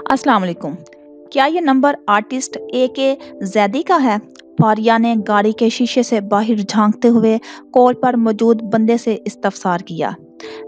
अस्सलाम वालेकुम। क्या ये नंबर आर्टिस्ट AK जैदी का है? फारिया ने गाड़ी के शीशे से बाहर झांकते हुए कॉल पर मौजूद बंदे से इस्तफसार किया।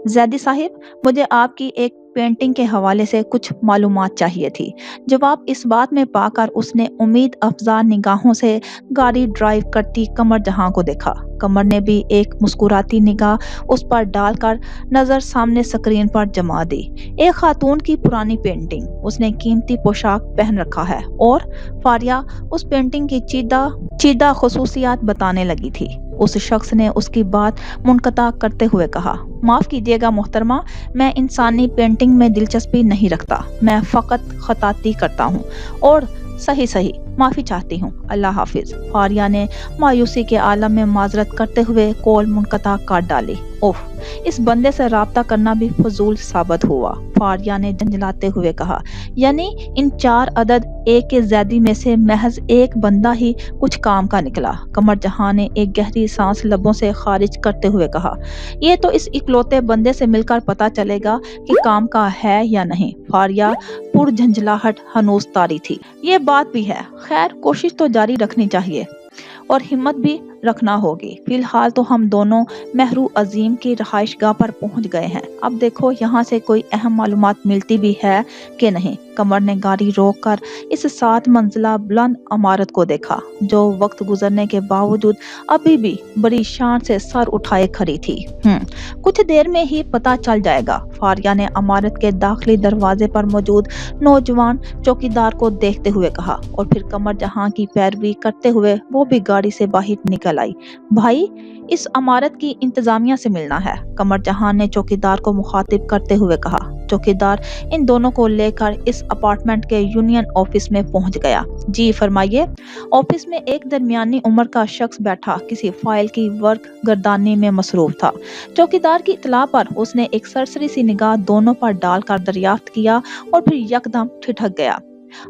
जैदी साहिब, मुझे आपकी एक पेंटिंग के हवाले से कुछ मालूमात चाहिए थी। जवाब इस बात में पाकर उसने उम्मीद अफजा निगाहों से गाड़ी ड्राइव करती कमर जहां को देखा। कमर ने भी एक मुस्कुराती निगाह उस पर डालकर नजर सामने स्क्रीन पर जमा दी। एक खातून की पुरानी पेंटिंग, उसने कीमती पोशाक पहन रखा है और फारिया उस पेंटिंग की चीदा चीदा खसूसियात बताने लगी थी। उस शख्स ने उसकी बात मुनक़ता करते हुए कहा, माफ़ कीजिएगा मोहतरमा, मैं इंसानी पेंटिंग में दिलचस्पी नहीं रखता। मैं फ़कत ख़ताती करता हूँ और सही सही माफ़ी चाहती हूँ। अल्लाह हाफिज़। फारिया ने मायूसी के आलम में माजरत करते हुए कॉल मुनक़ता काट डाली। ओह, इस बंदे से राब्ता करना भी फजूल साबित हुआ। फारिया ने झंझलाते हुए कहा, यानी इन 4 अदद AK जैदी में से महज एक बंदा ही कुछ काम का निकला। कमर जहां ने एक गहरी सांस लबों से खारिज करते हुए कहा, ये तो इस इकलौते बंदे से मिलकर पता चलेगा कि काम का है या नहीं। फारिया पुर झंझलाहट हनूस तारी थी। ये बात भी है, खैर कोशिश तो जारी रखनी चाहिए और हिम्मत भी रखना होगी। फिलहाल तो हम दोनों महरू अजीम की रहाइशगाह पर पहुंच गए हैं। अब देखो यहाँ से कोई अहम मालूमात मिलती भी है कि नहीं। कमर ने गाड़ी रोककर इस 7 मंजिला बुलंद इमारत को देखा, जो वक्त गुजरने के बावजूद अभी भी बड़ी शान से सर उठाए खड़ी थी। कुछ देर में ही पता चल जाएगा। फारिया ने इमारत के दाखिली दरवाजे पर मौजूद नौजवान चौकीदार को देखते हुए कहा और फिर कमर जहां की पैरवी करते हुए वो भी गाड़ी से बाहर निकल आई। भाई, इस इमारत की इंतजामिया से मिलना है, कमर जहां ने चौकीदार को मुखातिब करते हुए कहा। चौकीदार इन दोनों को लेकर इस अपार्टमेंट के यूनियन ऑफिस में पहुंच गया। जी फरमाइए। ऑफिस में एक दरमियानी उम्र का शख्स बैठा किसी फाइल की वर्क गर्दानी में मसरूफ था। चौकीदार की इत्तला पर उसने एक सरसरी सी निगाह दोनों पर डालकर दरियाफ्त किया और फिर यकदम ठिठक गया।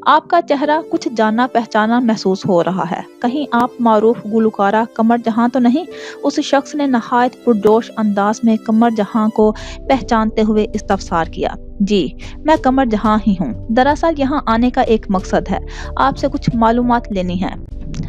आपका चेहरा कुछ जाना पहचाना महसूस हो रहा है। कहीं आप मारूफ गुलकारा कमर जहां तो नहीं? उस शख्स ने नहायत पुरजोश अंदाज में कमर जहां को पहचानते हुए इस्तफसार किया। जी, मैं कमर जहां ही हूँ। दरअसल यहाँ आने का एक मकसद है, आपसे कुछ मालूमात लेनी है।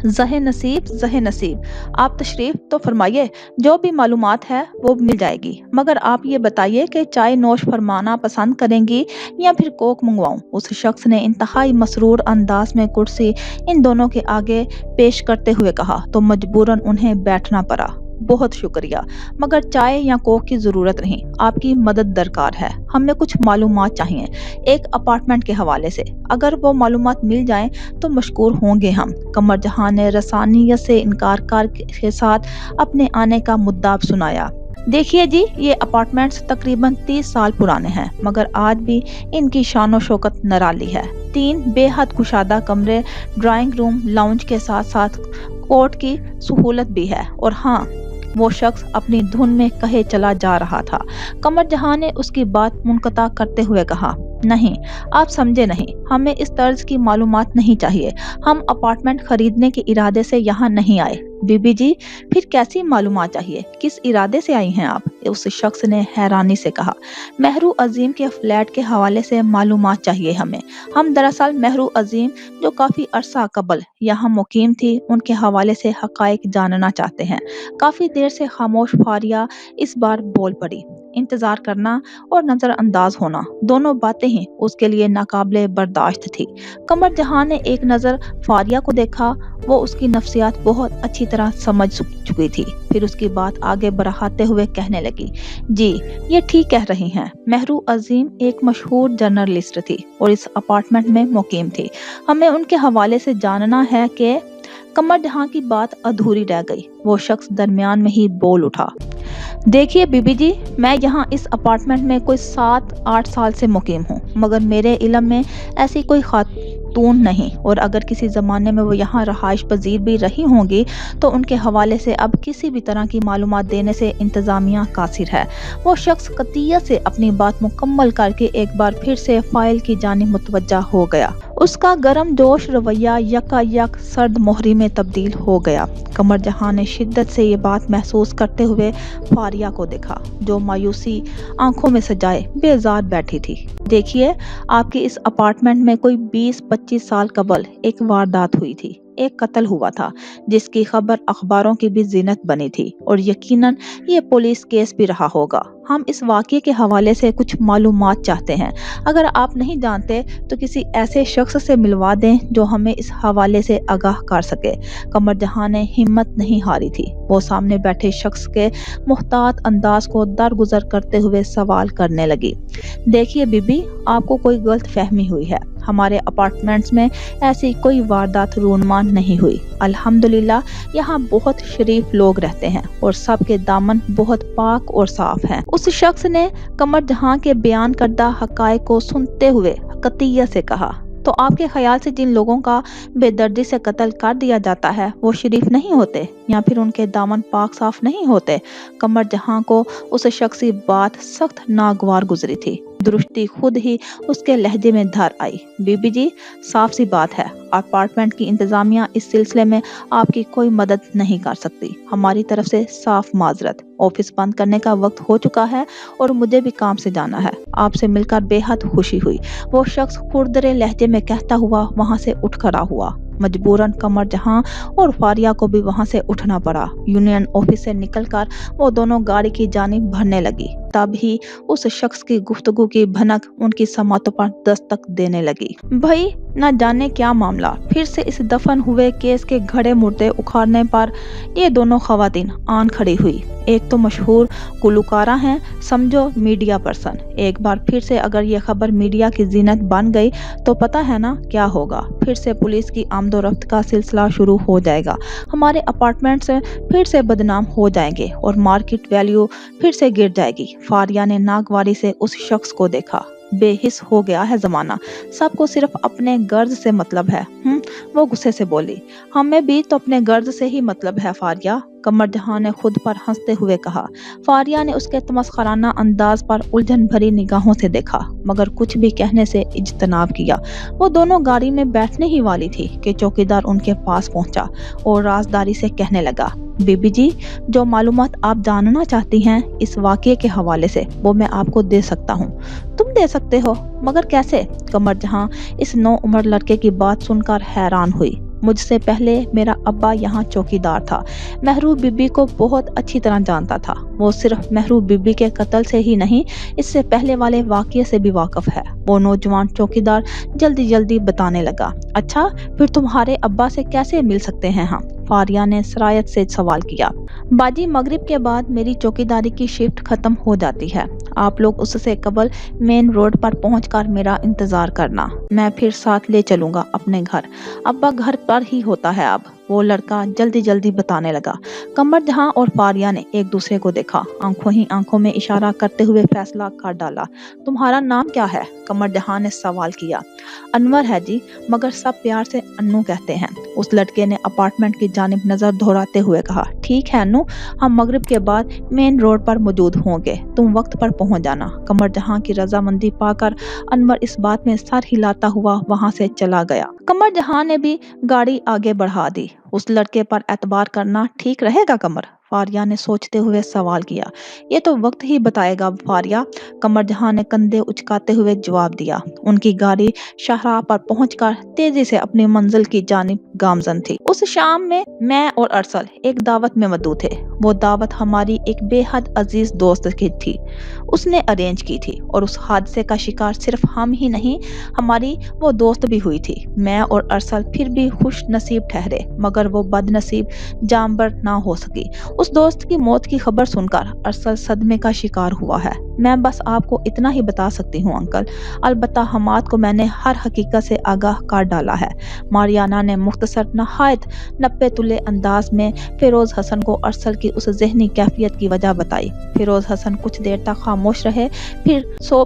ज़हे नसीब, आप तशरीफ तो फरमाइए, जो भी मालूमात है वो मिल जाएगी, मगर आप ये बताइए कि चाय नोश फरमाना पसंद करेंगी या फिर कोक मंगवाऊं? उस शख्स ने इंतहाई मसरूर अंदाज में कुर्सी इन दोनों के आगे पेश करते हुए कहा, तो मजबूरन उन्हें बैठना पड़ा। बहुत शुक्रिया, मगर चाय या कोक की जरूरत नहीं, आपकी मदद दरकार है। हमें कुछ मालूमात चाहिए एक अपार्टमेंट के हवाले से। अगर वो मालूमात मिल जाएं तो मशकूर होंगे हम। कमर जहां ने रसानियत से इनकार के साथ अपने आने का मुद्दा सुनाया। देखिए जी, ये अपार्टमेंट्स तकरीबन 30 साल पुराने हैं, मगर आज भी इनकी शान व शौकत निराली है। 3 बेहद कुशादा कमरे, ड्राइंग रूम, लाउंज के साथ साथ कोर्ट की सहूलत भी है। और हाँ, वो शख्स अपनी धुन में कहे चला जा रहा था। कमर जहां ने उसकी बात मुनक़ता करते हुए कहा, नहीं, आप समझे नहीं, हमें इस तर्ज की मालूमात नहीं चाहिए। हम अपार्टमेंट खरीदने के इरादे से यहाँ नहीं आए। बीबी जी, फिर कैसी मालूमात चाहिए? किस इरादे से आई हैं आप? उस शख्स ने हैरानी से कहा। महरू अजीम के फ्लैट के हवाले से मालूमात चाहिए हमें। हम दरअसल महरू अजीम, जो काफ़ी अरसा कबल यहाँ मुकीम थी, उनके हवाले से हक़ाइक़ जानना चाहते हैं। काफ़ी देर से खामोश फारिया इस बार बोल पड़ी। इंतज़ार करना और नज़रअंदाज होना, दोनों बातें ही उसके लिए नाकाबिले बर्दाश्त थी। कमर जहां ने एक नज़र फारिया को देखा, वो उसकी नफ्सियात बहुत अच्छी तरह समझ चुकी थी। फिर उसकी बात आगे बढ़ाते हुए कहने लगी, जी, ये ठीक कह रही हैं। महरू अजीम एक मशहूर जर्नलिस्ट थी और इस अपार्टमेंट में मुकीम थी। हमें उनके हवाले से जानना है कि कमर जहां की बात अधूरी रह गई। वो शख्स दरमियान में ही बोल उठा, देखिए बीबी जी, मैं यहाँ इस अपार्टमेंट में कोई 7-8 साल से मुकीम हूँ, मगर मेरे इल्म में ऐसी कोई खातून नहीं, और अगर किसी ज़माने में वो यहाँ रहाइश पजीर भी रही होंगी तो उनके हवाले से अब किसी भी तरह की मालूमात देने से इंतज़ामिया कासिर है। वो शख्स कतियत से अपनी बात मुकम्मल करके एक बार फिर से फाइल की जानिब मुतवज्जा हो गया। اس کا گرم جوش رویہ یکایک سرد موہری میں تبدیل ہو گیا۔ قمر جہاں نے شدت سے یہ بات محسوس کرتے ہوئے فاریہ کو دیکھا، جو مایوسی آنکھوں میں سجائے بیزار بیٹھی تھی۔ دیکھیے، آپ کے اس اپارٹمنٹ میں کوئی 20-25 سال قبل ایک واردات ہوئی تھی، ایک قتل ہوا تھا جس کی خبر اخباروں کی بھی زینت بنی تھی، اور یقیناً یہ پولیس کیس بھی رہا ہوگا۔ ہم اس واقعے کے حوالے سے کچھ معلومات چاہتے ہیں۔ اگر آپ نہیں جانتے تو کسی ایسے شخص سے ملوا دیں جو ہمیں اس حوالے سے آگاہ کر سکے۔ قمر جہاں نے ہمت نہیں ہاری تھی۔ وہ سامنے بیٹھے شخص کے محتاط انداز کو درگزر کرتے ہوئے سوال کرنے لگی۔ دیکھیے بی بی، آپ کو کوئی غلط فہمی ہوئی ہے۔ ہمارے اپارٹمنٹس میں ایسی کوئی واردات رونما نہیں ہوئی۔ الحمدللہ یہاں بہت شریف لوگ رہتے ہیں اور سب کے دامن بہت پاک اور صاف ہیں۔ اس شخص نے قمر جہاں کے بیان کردہ حقائق کو سنتے ہوئے قطعیت سے کہا۔ تو آپ کے خیال سے جن لوگوں کا بے دردی سے قتل کر دیا جاتا ہے وہ شریف نہیں ہوتے، یا پھر ان کے دامن پاک صاف نہیں ہوتے؟ قمر جہاں کو اس شخصی بات سخت ناگوار گزری تھی۔ درستی خود ہی اس کے لہجے میں دھر آئی۔ بی بی جی، صاف سی بات ہے، اپارٹمنٹ کی انتظامیہ اس سلسلے میں آپ کی کوئی مدد نہیں کر سکتی۔ ہماری طرف سے صاف معذرت۔ آفس بند کرنے کا وقت ہو چکا ہے اور مجھے بھی کام سے جانا ہے۔ آپ سے مل کر بے حد خوشی ہوئی، وہ شخص کھردرے لہجے میں کہتا ہوا وہاں سے اٹھ کھڑا ہوا۔ مجبوراً قمر جہاں اور فاریہ کو بھی وہاں سے اٹھنا پڑا۔ یونین آفس سے نکل کر وہ دونوں گاڑی کی جانب بڑھنے لگی۔ تب ہی اس شخص کی گفتگو کی بھنک ان کی سماعتوں پر دستک دینے لگی۔ بھائی، نہ جانے کیا معاملہ، پھر سے اس دفن ہوئے کیس کے گھڑے مردے اکھاڑنے پر یہ دونوں خواتین آن کھڑی ہوئی۔ ایک تو مشہور گلوکارہ ہیں، سمجھو میڈیا پرسن۔ ایک بار پھر سے اگر یہ خبر میڈیا کی زینت بن گئی تو پتہ ہے نا کیا ہوگا؟ پھر سے پولیس کی آمد و رفت کا سلسلہ شروع ہو جائے گا، ہمارے اپارٹمنٹ سے پھر سے بدنام ہو جائیں گے اور مارکیٹ ویلیو پھر سے گر جائے گی۔ فاریہ نے ناگواری سے اس شخص کو دیکھا۔ بے حس ہو گیا ہے زمانہ، سب کو صرف اپنے غرض سے مطلب ہے۔ وہ غصے سے بولی۔ ہمیں بھی تو اپنے غرض سے ہی مطلب ہے فاریہ، قمر جہاں نے خود پر ہنستے ہوئے کہا۔ فاریہ نے اس کے تمسخرانہ انداز پر الجھن بھری نگاہوں سے دیکھا، مگر کچھ بھی کہنے سے اجتناب کیا۔ وہ دونوں گاڑی میں بیٹھنے ہی والی تھی کہ چوکیدار ان کے پاس پہنچا اور رازداری سے کہنے لگا، بی بی جی، جو معلومات آپ جاننا چاہتی ہیں اس واقعے کے حوالے سے وہ میں آپ کو دے سکتا ہوں۔ تم دے سکتے ہو؟ مگر کیسے؟ قمر جہاں اس نو عمر لڑکے کی بات سن کر حیران ہوئی۔ مجھ سے پہلے میرا ابا یہاں چوکیدار تھا، محروب بی بی کو بہت اچھی طرح جانتا تھا۔ وہ صرف محروب بی بی کے قتل سے ہی نہیں، اس سے پہلے والے واقعے سے بھی واقف ہے۔ وہ نوجوان چوکیدار جلدی جلدی بتانے لگا۔ اچھا، پھر تمہارے ابا سے کیسے مل سکتے ہیں ہم؟ فاریہ نے سرایت سے سوال کیا۔ باجی، مغرب کے بعد میری چوکیداری کی شفٹ ختم ہو جاتی ہے۔ آپ لوگ اس سے قبل مین روڈ پر پہنچ کر میرا انتظار کرنا، میں پھر ساتھ لے چلوں گا اپنے گھر۔ ابا گھر پر ہی ہوتا ہے اب، وہ لڑکا جلدی جلدی بتانے لگا۔ قمر جہاں اور فاریہ نے ایک دوسرے کو دیکھا، آنکھوں ہی آنکھوں میں اشارہ کرتے ہوئے فیصلہ کر ڈالا۔ تمہارا نام کیا ہے؟ قمر جہاں نے سوال کیا۔ انور ہے جی، مگر سب پیار سے انو کہتے ہیں، اس لڑکے نے اپارٹمنٹ کی جانب نظر دہراتے ہوئے کہا۔ ٹھیک ہے انو، ہم مغرب کے بعد مین روڈ پر موجود ہوں گے، تم وقت پر پہنچ جانا۔ قمر جہاں کی رضامندی پا کر انور اس بات میں سر ہلاتا ہوا وہاں سے چلا گیا۔ قمر جہاں نے بھی گاڑی آگے بڑھا دی۔ اس لڑکے پر اعتبار کرنا ٹھیک رہے گا قمر؟ فاریہ نے سوچتے ہوئے سوال کیا۔ یہ تو وقت ہی بتائے گا فاریہ، قمر جہاں نے کندھے اچکاتے ہوئے جواب دیا۔ ان کی گاڑی شاہراہ پر پہنچ کر تیزی سے اپنی منزل کی جانب گامزن تھی۔ اس شام میں اور ارسل ایک دعوت میں مدعو تھے۔ وہ دعوت ہماری ایک بے حد عزیز دوست کی تھی، اس نے ارینج کی تھی، اور اس حادثے کا شکار صرف ہم ہی نہیں، ہماری وہ دوست بھی ہوئی تھی۔ میں اور ارسل پھر بھی خوش نصیب ٹھہرے، مگر وہ بد نصیب جانبر نہ ہو سکی۔ اس دوست کی موت کی خبر سن کر ارسل صدمے کا شکار ہوا ہے۔ میں بس آپ کو اتنا ہی بتا سکتی ہوں انکل، البتہ حماد کو میں نے ہر حقیقت سے آگاہ کر ڈالا ہے۔ ماریانہ نے مختصر نہایت نپے تلے انداز میں فیروز حسن کو ارسل کی اس ذہنی کیفیت کی وجہ بتائی۔ فیروز حسن کچھ دیر تک خاموش رہے، پھر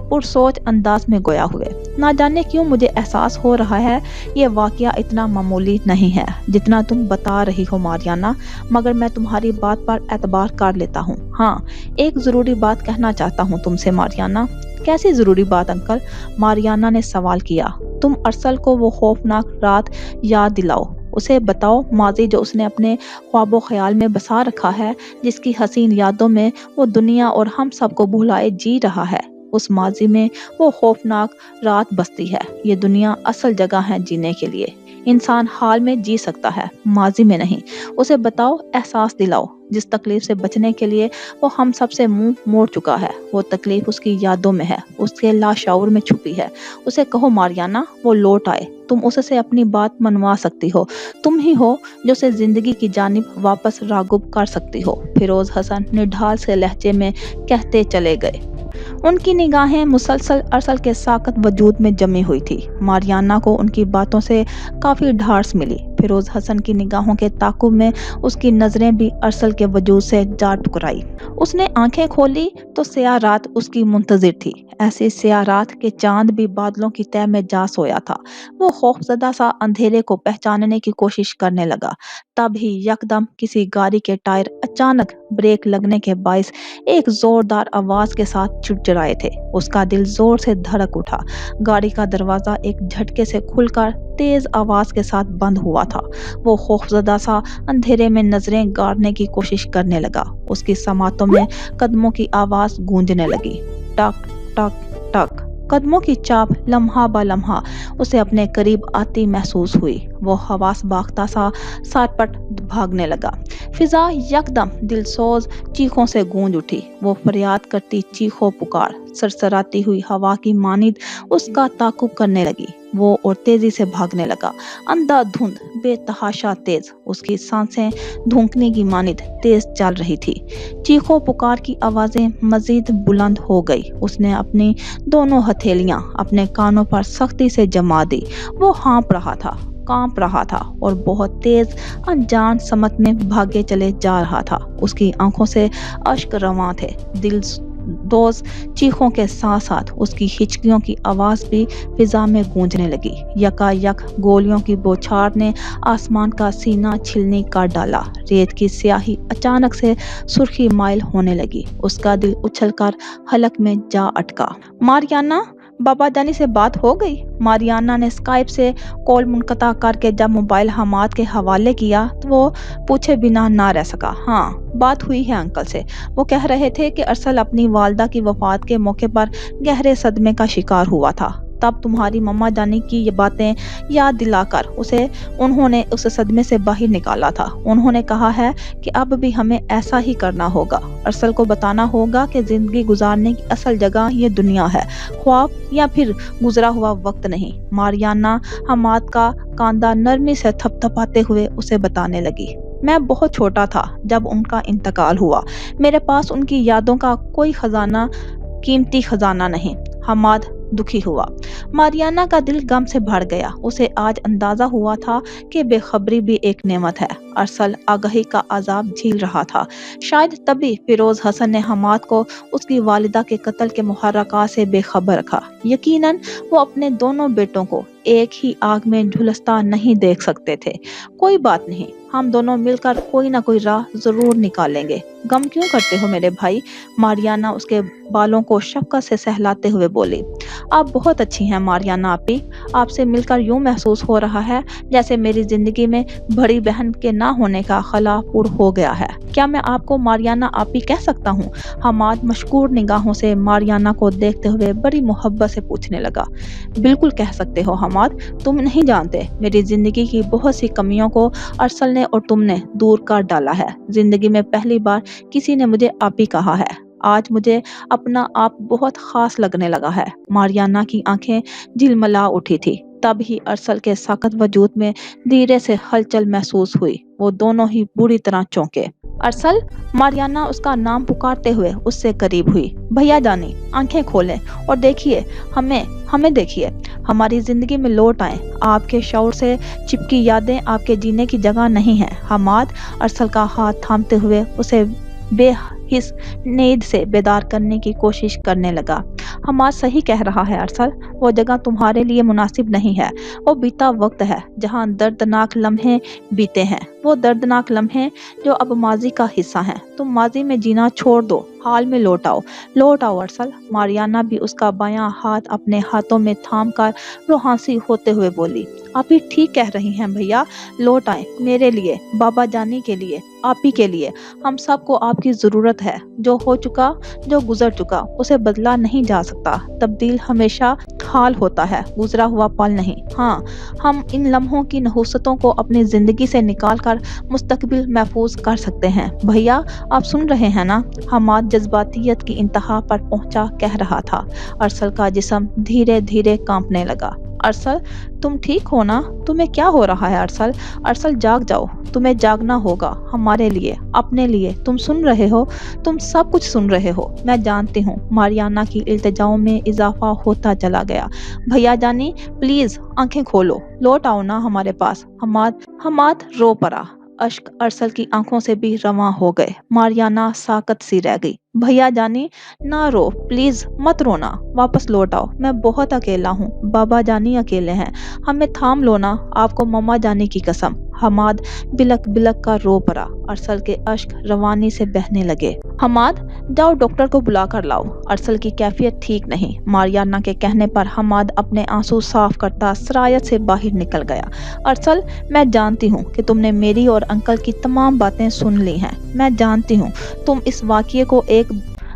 پرسوچ انداز میں گویا ہوئے۔ نہ جانے کیوں مجھے احساس ہو رہا ہے یہ واقعہ اتنا معمولی نہیں ہے جتنا تم بتا رہی ہو ماریانہ، مگر میں تمہاری بات پر اعتبار کر لیتا ہوں۔ ہاں، ایک ضروری بات کہنا چاہتا ہوں تم سے ماریانہ۔ کیسی ضروری بات انکل؟ ماریانہ نے سوال کیا۔ तुम अरसल को वो खौफनाक रात याद दिलाओ, उसे बताओ माजी जो उसने अपने ख्वाबो ख्याल में बसा रखा है, जिसकी हसीन यादों में वो दुनिया और हम सबको भुलाए जी रहा है। उस माजी में वो खौफनाक रात बसती है। ये दुनिया असल जगह है जीने के लिए। इंसान हाल में जी सकता है, माजी में नहीं। उसे बताओ, एहसास दिलाओ, जिस तकलीफ से बचने के लिए वो हम सब से मुंह मोड़ चुका है, वो तकलीफ उसकी यादों में है, उसके लाशऊर में छुपी है। उसे कहो मारियाना, वो लौट आए। तुम उससे अपनी बात मनवा सकती हो। तुम ही हो जो उसे जिंदगी की जानिब वापस रागुब कर सकती हो। फिरोज हसन निढाल से लहजे में कहते चले गए। उनकी निगाहें मुसलसल अरसल के साकत वजूद में जमी हुई थी। मारियाना को उनकी बातों से काफी ढाढ़स मिली। फिरोज हसन की निगाहों के ताकुब में उसकी नजरें भी अरसल के वजूद से जा टकराई। उसने आंखें खोली तो स्याह रात उसकी मुंतजिर थी। ऐसी स्याह रात के चांद भी बादलों की तह में जा सोया था। वो खौफजदा सा अंधेरे को पहचानने की कोशिश करने लगा। तभी यकदम किसी गाड़ी के टायर अचानक ब्रेक लगने के बायस एक जोरदार आवाज के साथ चिड़चिड़ाए थे। उसका दिल जोर से धड़क उठा। गाड़ी का दरवाजा एक झटके से खुलकर तेज आवाज के साथ बंद हुआ था। वो खौफजदा सा अंधेरे में नजरें गाड़ने की कोशिश करने लगा। उसकी समातों में कदमों की आवाज गूंजने लगी। टक टक टक। कदमों की चाप लम्हा ब लम्हा उसे अपने करीब आती महसूस हुई। वो हवास बाख्ता सा साटपट भागने लगा। फिजा यकदम दिलसोज चीखों से गूंज उठी। वो फरियाद करती चीखों पुकार सरसराती हुई हवा की मानिद उसका ताकुब करने लगी। वो और तेजी से भागने लगा। अंधाधुंध बेतहाशा तेज, उसकी सांसें धूंकने की मानिद तेज चल रही थी। चीखों पुकार की आवाजें मजीद बुलंद हो गई। उसने अपनी दोनों हथेलियां अपने कानों पर सख्ती से जमा दी। वो कांप रहा था और बहुत तेज अनजान समत में भागे चले जा रहा था। उसकी आंखों से अश्क रवां थे। दिल दोज चीखों के साथ साथ उसकी हिचकियों की आवाज भी फिजा में गूंजने लगी। यकायक गोलियों की बौछार ने आसमान का सीना छिलनी कर डाला। रेत की स्याही अचानक से सुर्खी माइल होने लगी। उसका दिल उछलकर हलक में जा अटका। मारियाना, बाबा जानी से बात हो गई? मारियाना ने स्काइप से कॉल मुनक़ता करके जब मोबाइल हमाद के हवाले किया तो वो पूछे बिना ना रह सका। हाँ, बात हुई है अंकल से। वो कह रहे थे कि अरसल अपनी वालदा की वफात के मौके पर गहरे सदमे का शिकार हुआ था। तब तुम्हारी मम्मा जानी की ये बातें याद दिलाकर उन्होंने उस सदमे से बाहर निकाला था। उन्होंने कहा है कि अब भी हमें ऐसा ही करना होगा। अरसल को बताना होगा कि जिंदगी गुजारने की असल जगह ये दुनिया है, ख्वाब या फिर गुजरा हुआ वक्त नहीं। मारियाना हमाद का कांधा नरमी से थपथपाते हुए उसे बताने लगी। मैं बहुत छोटा था जब उनका इंतकाल हुआ। मेरे पास उनकी यादों का कोई कीमती खजाना नहीं। हमाद दुखी हुआ। मारियाना का दिल गम से भर गया। उसे आज अंदाजा हुआ था कि बेखबरी भी एक नेमत है। अरसल आगाही का अजाब झील रहा था। शायद तभी फिरोज हसन ने हमाद को उसकी वालिदा के कत्ल के मुहर्रकात से बेखबर रखा। यकीनन वो अपने दोनों बेटों को एक ही आग में झुलसता नहीं देख सकते थे। कोई बात नहीं, हम दोनों मिलकर कोई ना कोई राह जरूर निकालेंगे। गम क्यों करते हो मेरे भाई? मारियाना उसके बालों को शफकत से सहलाते हुए बोली। आप बहुत अच्छी हैं मारियाना आपी। आपसे मिलकर यूं महसूस हो रहा है जैसे मेरी जिंदगी में बड़ी बहन के ना होने का खला पूर्ण हो गया है। क्या मैं आपको मारियाना आपी कह सकता हूँ? हमाद मशकूर निगाहों से मारियाना को देखते हुए बड़ी मोहब्बत से पूछने लगा। बिल्कुल कह सकते हो हमाद। तुम नहीं जानते, मेरी जिंदगी की बहुत सी कमियों को अरसल ने और तुमने दूर कर डाला है। जिंदगी में पहली बार किसी ने मुझे आपी कहा है। आज मुझे अपना आप बहुत खास लगने लगा है। मारियाना की आंखें झिलमिला उठी थी। तब ही अरसल के साकत वजूद में धीरे से हलचल महसूस हुई। वो दोनों ही बुरी तरह चौंके। अरसल, मारियाना उसका नाम पुकारते हुए उससे करीब हुई। भैया जानी, आंखें खोलें और देखिए, हमें देखिए। हमारी जिंदगी में लौट आए। आपके शौर से चिपकी यादें आपके जीने की जगह नहीं है। हमाद अरसल का हाथ थामते हुए उसे बेहिस नींद से बेदार करने की कोशिश करने लगा। हमाद सही कह रहा है अरसल, वो जगह तुम्हारे लिए मुनासिब नहीं है। वो बीता वक्त है जहाँ दर्दनाक लम्हे बीते हैं, वो दर्दनाक लम्हे जो अब माजी का हिस्सा हैं। तुम माजी में जीना छोड़ दो, हाल में लौट आओ अरसल। मारियाना भी उसका बायां हाथ अपने हाथों में थाम कर रोहांसी होते हुए बोली, आप ही ठीक कह रही हैं भैया, लौट आए, मेरे लिए, बाबा जानी के लिए, आप ही के लिए। हम सबको आपकी ज़रूरत है। जो हो चुका, जो गुजर चुका, उसे बदला नहीं जा सकता। तब्दील हमेशा हाल होता है, गुजरा हुआ पल नहीं। हाँ, हम इन लम्हों की नहुसतों को अपनी ज़िंदगी से निकाल कर मुस्तकबिल महफूज कर सकते हैं। भैया, आप सुन रहे हैं ना? हमाद जज्बातियत की इंतहा पर पहुंचा कह रहा था। अरसल का जिस्म धीरे धीरे कांपने लगा। अरसल, तुम ठीक हो ना? तुम्हें क्या हो रहा है अरसल? अरसल, जाग जाओ, तुम्हें जागना होगा, हमारे लिए, अपने लिए। तुम सुन रहे हो? तुम सब कुछ सुन रहे हो? मैं जानती हूँ। मारियाना की इल्तिजाओं में इजाफा होता चला गया। भैया जानी, प्लीज आंखें खोलो, लौट आओ ना हमारे पास। हमाद रो पड़ा। अश्क अरसल की आंखों से भी रवां हो गए। मारियाना साकत सी रह गई। भैया जानी, ना रो, प्लीज मत रोना, वापस लौट आओ। मैं बहुत अकेला हूँ, बाबा जानी अकेले हैं, हमें थाम लो ना, आपको मम्मा जानी की कसम। हमाद बिलक बिलक का रो पड़ा। अरसल के अश्क रवानी से बहने लगे। हमाद, जाओ डॉक्टर को बुला कर लाओ, अरसल की कैफियत ठीक नहीं। मारियाना के कहने पर हमाद अपने आंसू साफ करता सरायत से बाहर निकल गया। अरसल, मैं जानती हूँ कि तुमने मेरी और अंकल की तमाम बातें सुन ली हैं। मैं जानती हूँ तुम इस वाक़ये को एक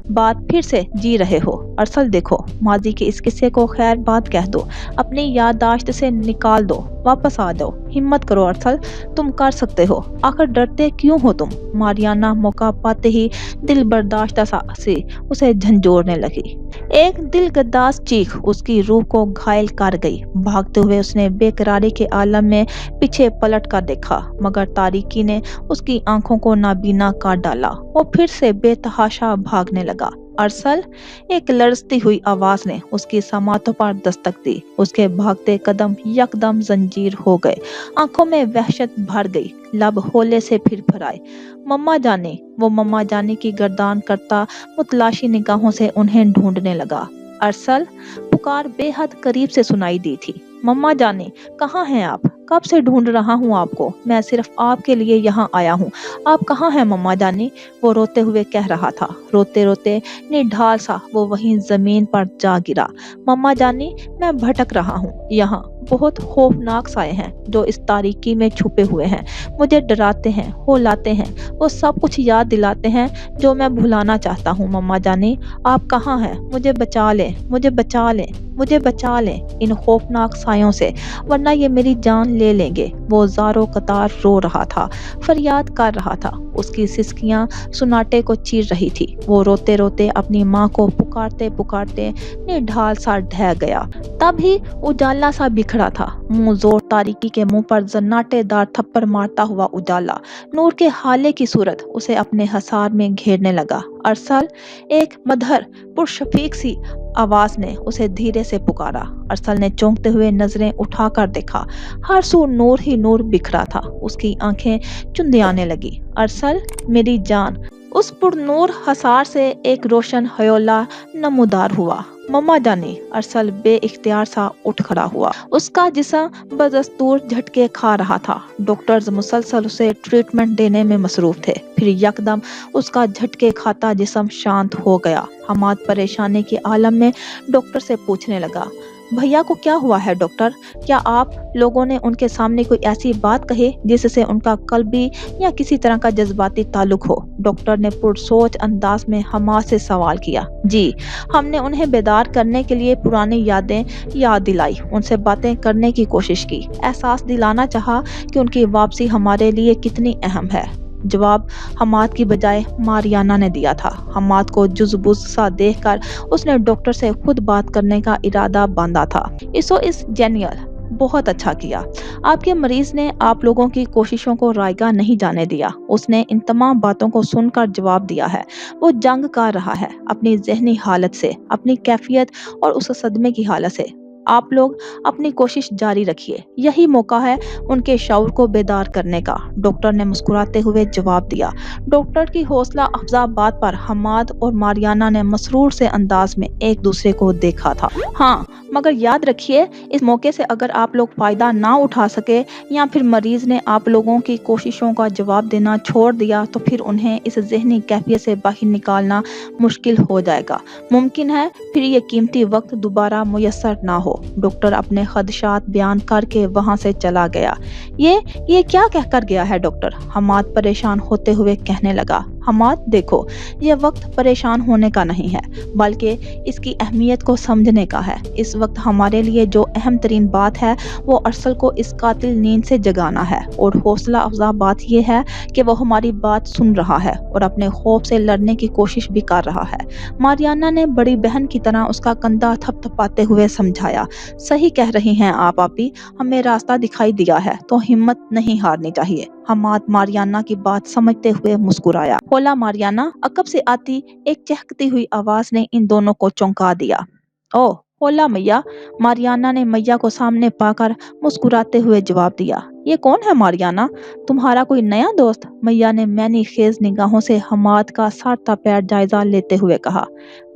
बात फिर से जी रहे हो। अरसल देखो, माजी के इस किस्से को खैर बात कह दो, अपनी याददाश्त से निकाल दो, वापस आ जाओ, हिम्मत करो अरसल, तुम कर सकते हो। आखिर डरते क्यों हो तुम? मारियाना मौका पाते ही दिल बर्दाश्त से उसे झंझोरने लगी। एक दिल गद्दास चीख उसकी रूह को घायल कर गई। भागते हुए उसने बेकरारी के आलम में पीछे पलट कर देखा, मगर तारीकी ने उसकी आंखों को नाबीना कर डाला। वो फिर से बेतहाशा भागने लगा। अरसल, एक लड़ती हुई आवाज ने उसकी समातों पर दस्तक दी। उसके भागते कदम यकदम जंजीर हो गए। आंखों में वहशत भर गई, लब होले से फिर भराए। मम्मा जाने, वो मम्मा जाने की गर्दान करता मुतलाशी निगाहों से उन्हें ढूंढने लगा। अरसल, पुकार बेहद करीब से सुनाई दी थी। मम्मा जाने, कहाँ हैं आप? कब से ढूंढ रहा हूँ आपको, मैं सिर्फ आपके लिए यहाँ आया हूँ। आप कहाँ हैं मम्मा जानी? वो रोते हुए कह रहा था। रोते रोते निढाल सा वो वहीं जमीन पर जा गिरा। मम्मा जानी, मैं भटक रहा हूँ, यहाँ बहुत खौफनाक साए हैं जो इस तारीकी में छुपे हुए हैं, मुझे डराते हैं, होलाते हैं, वो सब कुछ याद दिलाते हैं जो मैं भुलाना चाहता हूँ। मम्मा जानी, आप कहाँ हैं? मुझे बचा लें, मुझे बचा लें, मुझे बचा लें इन खौफनाक सायों से, वरना ये मेरी जान ले लेंगे। वो ज़ारो कतार रो रहा था, फरियाद कर रहा था। उसकी सिसकियां सुनाटे को चीर रही थी। वो रोते रोते अपनी माँ को पुकारते पुकारते निढाल सा ढह गया। तभी उजाला सा बिखरा था। मुंह जोर तारीकी के मुंह पर जन्नाटेदार थप्पड़ मारता हुआ उजाला, नूर के हाले की सूरत उसे अपने हसार में घेरने लगा। अरसल, एक मधर पुरशफीक सी आवाज ने उसे धीरे से पुकारा। अरसल ने चौंकते हुए नजरें उठाकर देखा। हर सू नूर ही नूर बिखरा था। उसकी आंखें चुंधियाने लगी। अरसल, मेरी जान। उस पुरनूर हसार से एक रोशन हयोला नमूदार हुआ। मम्मा जानी। अरसल बेइख्तियार सा उठ खड़ा हुआ। उसका जिस्म बदस्तूर झटके खा रहा था। डॉक्टर्स मुसलसल उसे ट्रीटमेंट देने में मसरूफ थे। फिर यकदम उसका झटके खाता जिस्म शांत हो गया। हमाद परेशानी के आलम में डॉक्टर से पूछने लगा, भैया को क्या हुआ है डॉक्टर? क्या आप लोगों ने उनके सामने कोई ऐसी बात कही जिससे उनका कल्बी या किसी तरह का जज्बाती ताल्लुक हो? डॉक्टर ने पुरसोच अंदाज में हमाद से सवाल किया। जी, हमने उन्हें बेदार करने के लिए पुरानी यादें याद दिलाई, उनसे बातें करने की कोशिश की, एहसास दिलाना चाहा कि उनकी वापसी हमारे लिए कितनी अहम है। जवाब हमाद की बजाय मारियाना ने दिया था। हमाद को जुज़बुज़ सा देखकर उसने डॉक्टर से खुद बात करने का इरादा बांधा था। इसो इस जेनियल, बहुत अच्छा किया। आपके मरीज ने आप लोगों की कोशिशों को रायगा नहीं जाने दिया। उसने इन तमाम बातों को सुनकर जवाब दिया है। वो जंग कर रहा है अपनी जहनी हालत से, अपनी कैफियत और उस सदमे की हालत से। आप लोग अपनी कोशिश जारी रखिए, यही मौका है उनके शऊर को बेदार करने का, डॉक्टर ने मुस्कुराते हुए जवाब दिया। डॉक्टर की हौसला अफजा बात पर हमाद और मारियाना ने मसरूर से अंदाज में एक दूसरे को देखा था। हाँ, मगर याद रखिए, इस मौके से अगर आप लोग फायदा ना उठा सके या फिर मरीज ने आप लोगों की कोशिशों का जवाब देना छोड़ दिया तो फिर उन्हें इस जहनी कैफियत से बाहर निकालना मुश्किल हो जाएगा। मुमकिन है फिर ये कीमती वक्त दोबारा मुयस्सर ना हो। डॉक्टर अपने खदशात बयान करके वहां से चला गया। ये क्या कहकर गया है डॉक्टर? हमाद परेशान होते हुए कहने लगा। हमाद देखो, यह वक्त परेशान होने का नहीं है, बल्कि इसकी अहमियत को समझने का है। इस वक्त हमारे लिए जो अहम तरीन बात है वो अरसल को इस कातिल नींद से जगाना है, और हौसला अफजा बात यह है कि वो हमारी बात सुन रहा है और अपने खौफ से लड़ने की कोशिश भी कर रहा है। मारियाना ने बड़ी बहन की तरह उसका कंधा थपथपाते हुए समझाया। सही कह रही हैं आप आपी, हमें रास्ता दिखाई दिया है तो हिम्मत नहीं हारनी चाहिए। हमाद मारियाना की बात समझते हुए मुस्कुराया। होला मारियाना, अकब से आती एक चहकती हुई आवाज ने इन दोनों को चौंका दिया। ओ होला मैया, मारियाना ने मैया को सामने पाकर मुस्कुराते हुए जवाब दिया। ये कौन है मारियाना? तुम्हारा कोई नया दोस्त? मैया ने मैनी खेज निगाहों से हमाद का सारता पैर जायजा लेते हुए कहा।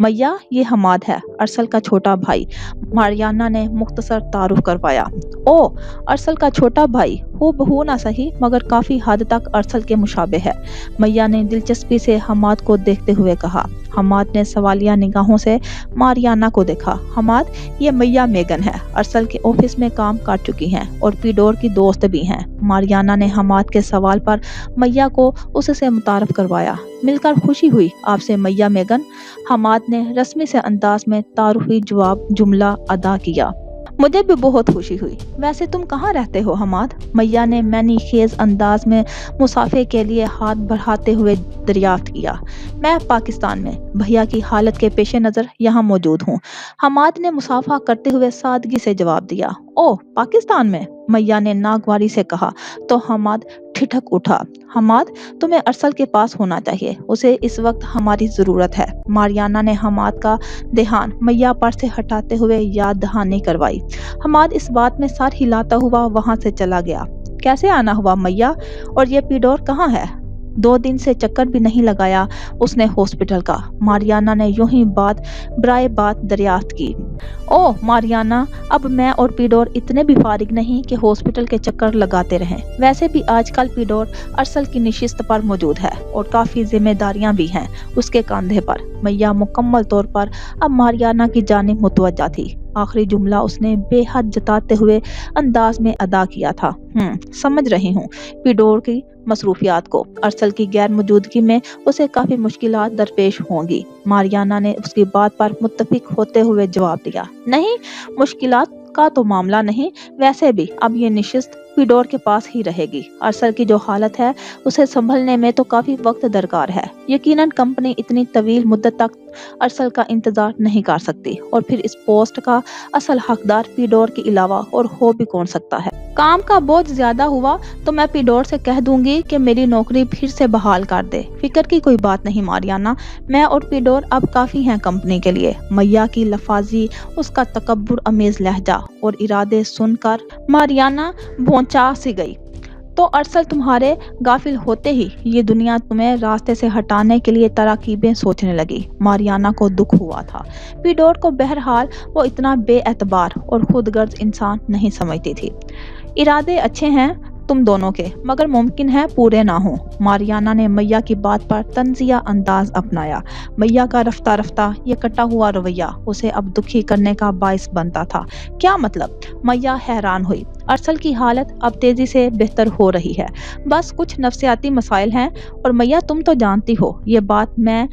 मैया, ये हमाद है, अरसल का छोटा भाई, मारियाना ने मुख्तसर तारुफ करवाया। ओ, अरसल का छोटा भाई, हूबहू ना सही मगर काफी हद तक अरसल के मुशाबे है, मैया ने दिलचस्पी से हमाद को देखते हुए कहा। हमाद ने सवालिया निगाहों से मारियाना को देखा। हमाद, ये मैया मेगन है, अरसल के ऑफिस में काम कर चुकी हैं और पीडोर की दोस्त भी हैं। मारियाना ने हमाद के सवाल पर मैया को उससे मुतारफ करवाया। मिलकर खुशी हुई आपसे मैया मेगन, हमाद ने रस्मी से अंदाज में तारुफी जवाब जुमला अदा किया। मुझे भी बहुत खुशी हुई। वैसे तुम कहाँ रहते हो हमाद? मैया ने मैनी खेज अंदाज में मुसाफे के लिए हाथ बढ़ाते हुए दरियाफ्त किया। मैं पाकिस्तान में भैया की हालत के पेश नज़र यहाँ मौजूद हूँ, हमाद ने मुसाफा करते हुए सादगी से जवाब दिया। ओह, पाकिस्तान में? मैया ने नागवारी से कहा तो हमाद ठिठक उठा। हमाद, तुम्हें अरसल के पास होना चाहिए, उसे इस वक्त हमारी जरूरत है। मारियाना ने हमाद का ध्यान मैया पर से हटाते हुए याद दहानी करवाई। हमाद इस बात में सर हिलाता हुआ वहां से चला गया। कैसे आना हुआ मैया? और ये पीडोर कहाँ है? 2 दिन से चक्कर भी नहीं लगाया उसने हॉस्पिटल का। मारियाना ने यूं ही बात बराए बात दरियाफ्त की। ओह मारियाना, अब मैं और पीडोर इतने भी फारिग नहीं कि हॉस्पिटल के चक्कर लगाते रहें। वैसे भी आजकल पीडोर अरसल की निशिस्त पर मौजूद है और काफी जिम्मेदारियां भी हैं उसके कंधे पर। मैया मुकम्मल तौर पर अब मारियाना की जानिब मुतवज्जा थी। आखिरी जुमला उसने बेहद जताते हुए अंदाज में अदा किया था। समझ रही हूँ पीडोर की मसरूफियात को, अरसल की गैर मौजूदगी में उसे काफी मुश्किलात दरपेश होंगी। मारियाना ने उसकी बात पर मुत्तफिक होते हुए जवाब दिया। नहीं, मुश्किलात का तो मामला नहीं, वैसे भी अब ये निशिस्त पीडोर के पास ही रहेगी। अरसल की जो हालत है उसे संभलने में तो काफी वक्त दरकार है। यकीनन कंपनी इतनी तवील मुद्दत तक अरसल का इंतजार नहीं कर सकती, और फिर इस पोस्ट का असल हकदार पीडोर के अलावा और हो भी कौन सकता है। काम का बोझ ज्यादा हुआ तो मैं पीडोर से कह दूंगी कि मेरी नौकरी फिर से बहाल कर दे। फिक्र की कोई बात नहीं मारियाना, मैं और पीडोर अब काफी हैं कंपनी के लिए। मैया की लफाजी, उसका तकब्बुर अमेज लहजा और इरादे सुनकर मारियाना भौंचा सी गई। तो अरसल तुम्हारे गाफिल होते ही ये दुनिया तुम्हें रास्ते से हटाने के लिए तरकीबें सोचने लगी। मारियाना को दुख हुआ था। पीडोर को बहरहाल वो इतना बेएतबार और खुदगर्ज इंसान नहीं समझती थी। इरादे अच्छे हैं तुम दोनों के, मगर मुमकिन है पूरे ना हो। मारियाना ने मैया की बात पर तंजिया अंदाज अपनाया। मैया का रफ्ता रफ्ता ये कटा हुआ रवैया उसे अब दुखी करने का बाइस बनता था। क्या मतलब? मैया हैरान हुई। अरसल की हालत अब तेजी से बेहतर हो रही है, बस कुछ नफ्सियाती मसाइल हैं, और मैया तुम तो जानती हो ये बात, मैं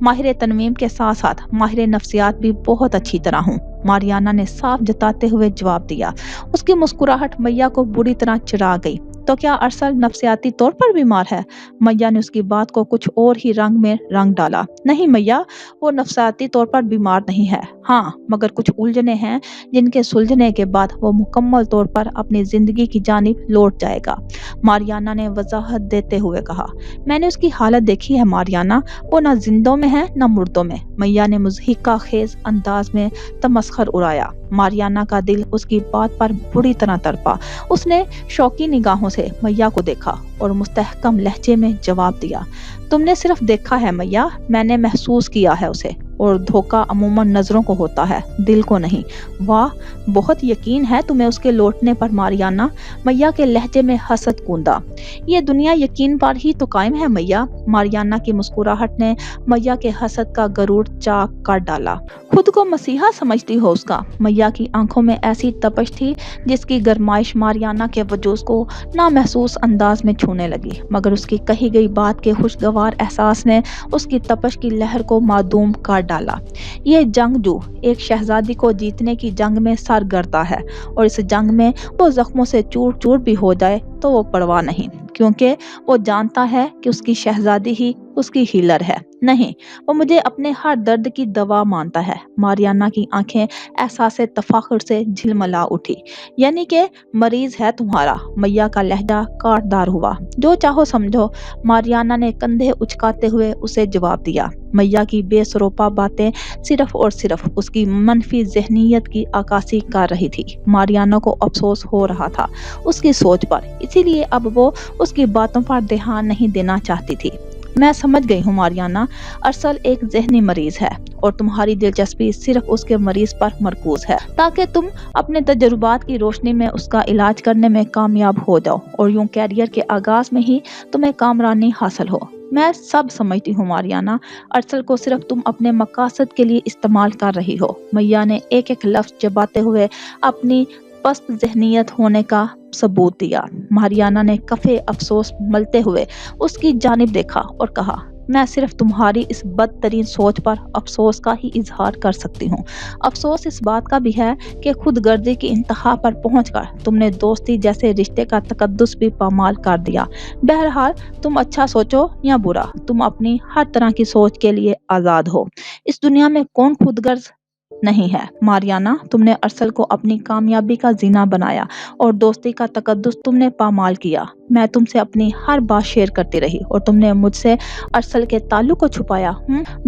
माहिर तनवीम के साथ साथ माहिर नफ्सियात भी बहुत अच्छी तरह हूँ। मारियाना ने साफ जताते हुए जवाब दिया। उसकी मुस्कुराहट मैया को बुरी तरह चिढ़ा गई। तो क्या अरसल नफ्सियाती तौर पर बीमार है? मैया ने उसकी बात को कुछ और ही रंग में रंग डाला। नहीं मैया, वो नफ्सियाती तौर पर बीमार नहीं है, हाँ, मगर कुछ उलझने हैं जिनके सुलझने के बाद वो मुकम्मल तौर पर अपनी जिंदगी की जानिब लौट जाएगा। मारियाना ने वजाहत देते हुए कहा। मैंने उसकी हालत देखी है मारियाना, वो ना जिंदों में है ना मुर्दों में। मैया ने मुज़हिका खेज अंदाज में तमस्खर उड़ाया। मारियाना का दिल उसकी बात पर बुरी तरह तड़पा। उसने शौकी निगाहों से मैया को देखा और मुस्तहकम लहजे में जवाब दिया, तुमने सिर्फ देखा है मैया, मैंने महसूस किया है उसे, और धोखा अमूमन नजरों को होता है, दिल को नहीं। वाह, बहुत यकीन है तुम्हें उसके लौटने पर मारियाना। मैया के लहजे में हसद कूंदा। ये दुनिया यकीन पर ही तो कायम है मैया। मारियाना की मुस्कुराहट ने मैया के हसद का गरूर चाक काट डाला। खुद को मसीहा समझती हो उसका? मैया की आंखों में ऐसी तपश थी जिसकी गरमाइश मारियाना के वजूद को नामहसूस अंदाज में छूने लगी, मगर उसकी कही गई बात के खुशगवार एहसास ने उसकी तपश की लहर को मादूम काट डाला। ये जंगजू एक शहजादी को जीतने की जंग में सर गड़ता है, और इस जंग में वो जख्मों से चूर चूर भी हो जाए तो वो परवाह नहीं, क्योंकि वो जानता है कि उसकी शहजादी ही उसकी हीलर है। नहीं, वो मुझे अपने हर दर्द की दवा मानता है। मारियाना की आंखें एहसास तफाखुर से झिलमिला उठी। यानी कि मरीज है तुम्हारा? मैया का लहजा काटदार हुआ। जो चाहो समझो, मारियाना ने कंधे उचकाते हुए उसे जवाब दिया। मैया की बेसरोपा बातें सिर्फ और सिर्फ उसकी मनफी ज़हनियत की अक्कासी कर रही थी। मारियाना को अफसोस हो रहा था उसकी सोच पर, इसीलिए अब वो उसकी बातों पर ध्यान नहीं देना चाहती थी। मैं समझ गई हूँ मारियाना, अरसल एक ज़हनी मरीज है और तुम्हारी दिलचस्पी सिर्फ उसके मरीज पर मरकूज है, ताकि तुम अपने तजुर्बात की रोशनी में उसका इलाज करने में कामयाब हो जाओ और यूं कैरियर के आगाज में ही तुम्हें कामरानी हासिल हो। मैं सब समझती हूँ मारियाना, अरसल को सिर्फ तुम अपने मकासद के लिए इस्तेमाल कर रही हो। मैया ने एक एक लफ्ज चबाते हुए अपनी पस्त ज़हनियत होने का सबूत दिया। मारियाना ने कफे अफसोस मलते हुए उसकी जानिब देखा और कहा, मैं सिर्फ तुम्हारी इस बदतरीन सोच पर अफसोस का ही इजहार कर सकती हूँ। अफसोस इस बात का भी है कि खुदगर्जी की इंतहा पर पहुंचकर तुमने दोस्ती जैसे रिश्ते का तकद्दुस भी पामाल कर दिया। बहरहाल, तुम अच्छा सोचो या बुरा, तुम अपनी हर तरह की सोच के लिए आज़ाद हो। इस दुनिया में कौन खुदगर्ज नहीं है? मारियाना, तुमने अरसल को अपनी कामयाबी का जीना बनाया और दोस्ती का तकद्दुस तुमने पामाल किया। मैं तुमसे अपनी हर बात शेयर करती रही और तुमने मुझसे अरसल के ताल्लुक को छुपाया।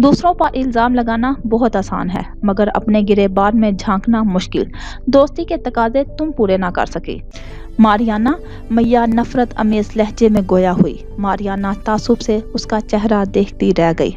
दूसरों पर इल्जाम लगाना बहुत आसान है, मगर अपने गिरेबान में झांकना मुश्किल। दोस्ती के तकाजे तुम पूरे ना कर सकी। मारियाना, मैया नफरत अमेज लहजे में गोया हुई। मारियाना तासुब से उसका चेहरा देखती रह गई।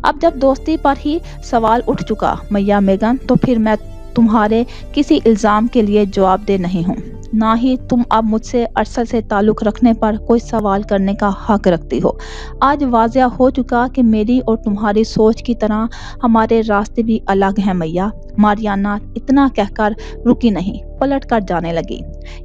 अब जब दोस्ती पर ही सवाल उठ चुका मैया मेगन, तो फिर मैं तुम्हारे किसी इल्ज़ाम के लिए जवाबदेह नहीं हूँ। ना ही तुम अब मुझसे अरसल से ताल्लुक़ रखने पर कोई सवाल करने का हक रखती हो। आज वाज़िया हो चुका कि मेरी और तुम्हारी सोच की तरह हमारे रास्ते भी अलग हैं मैया। मारियाना इतना कहकर रुकी नहीं, पलट कर जाने लगी।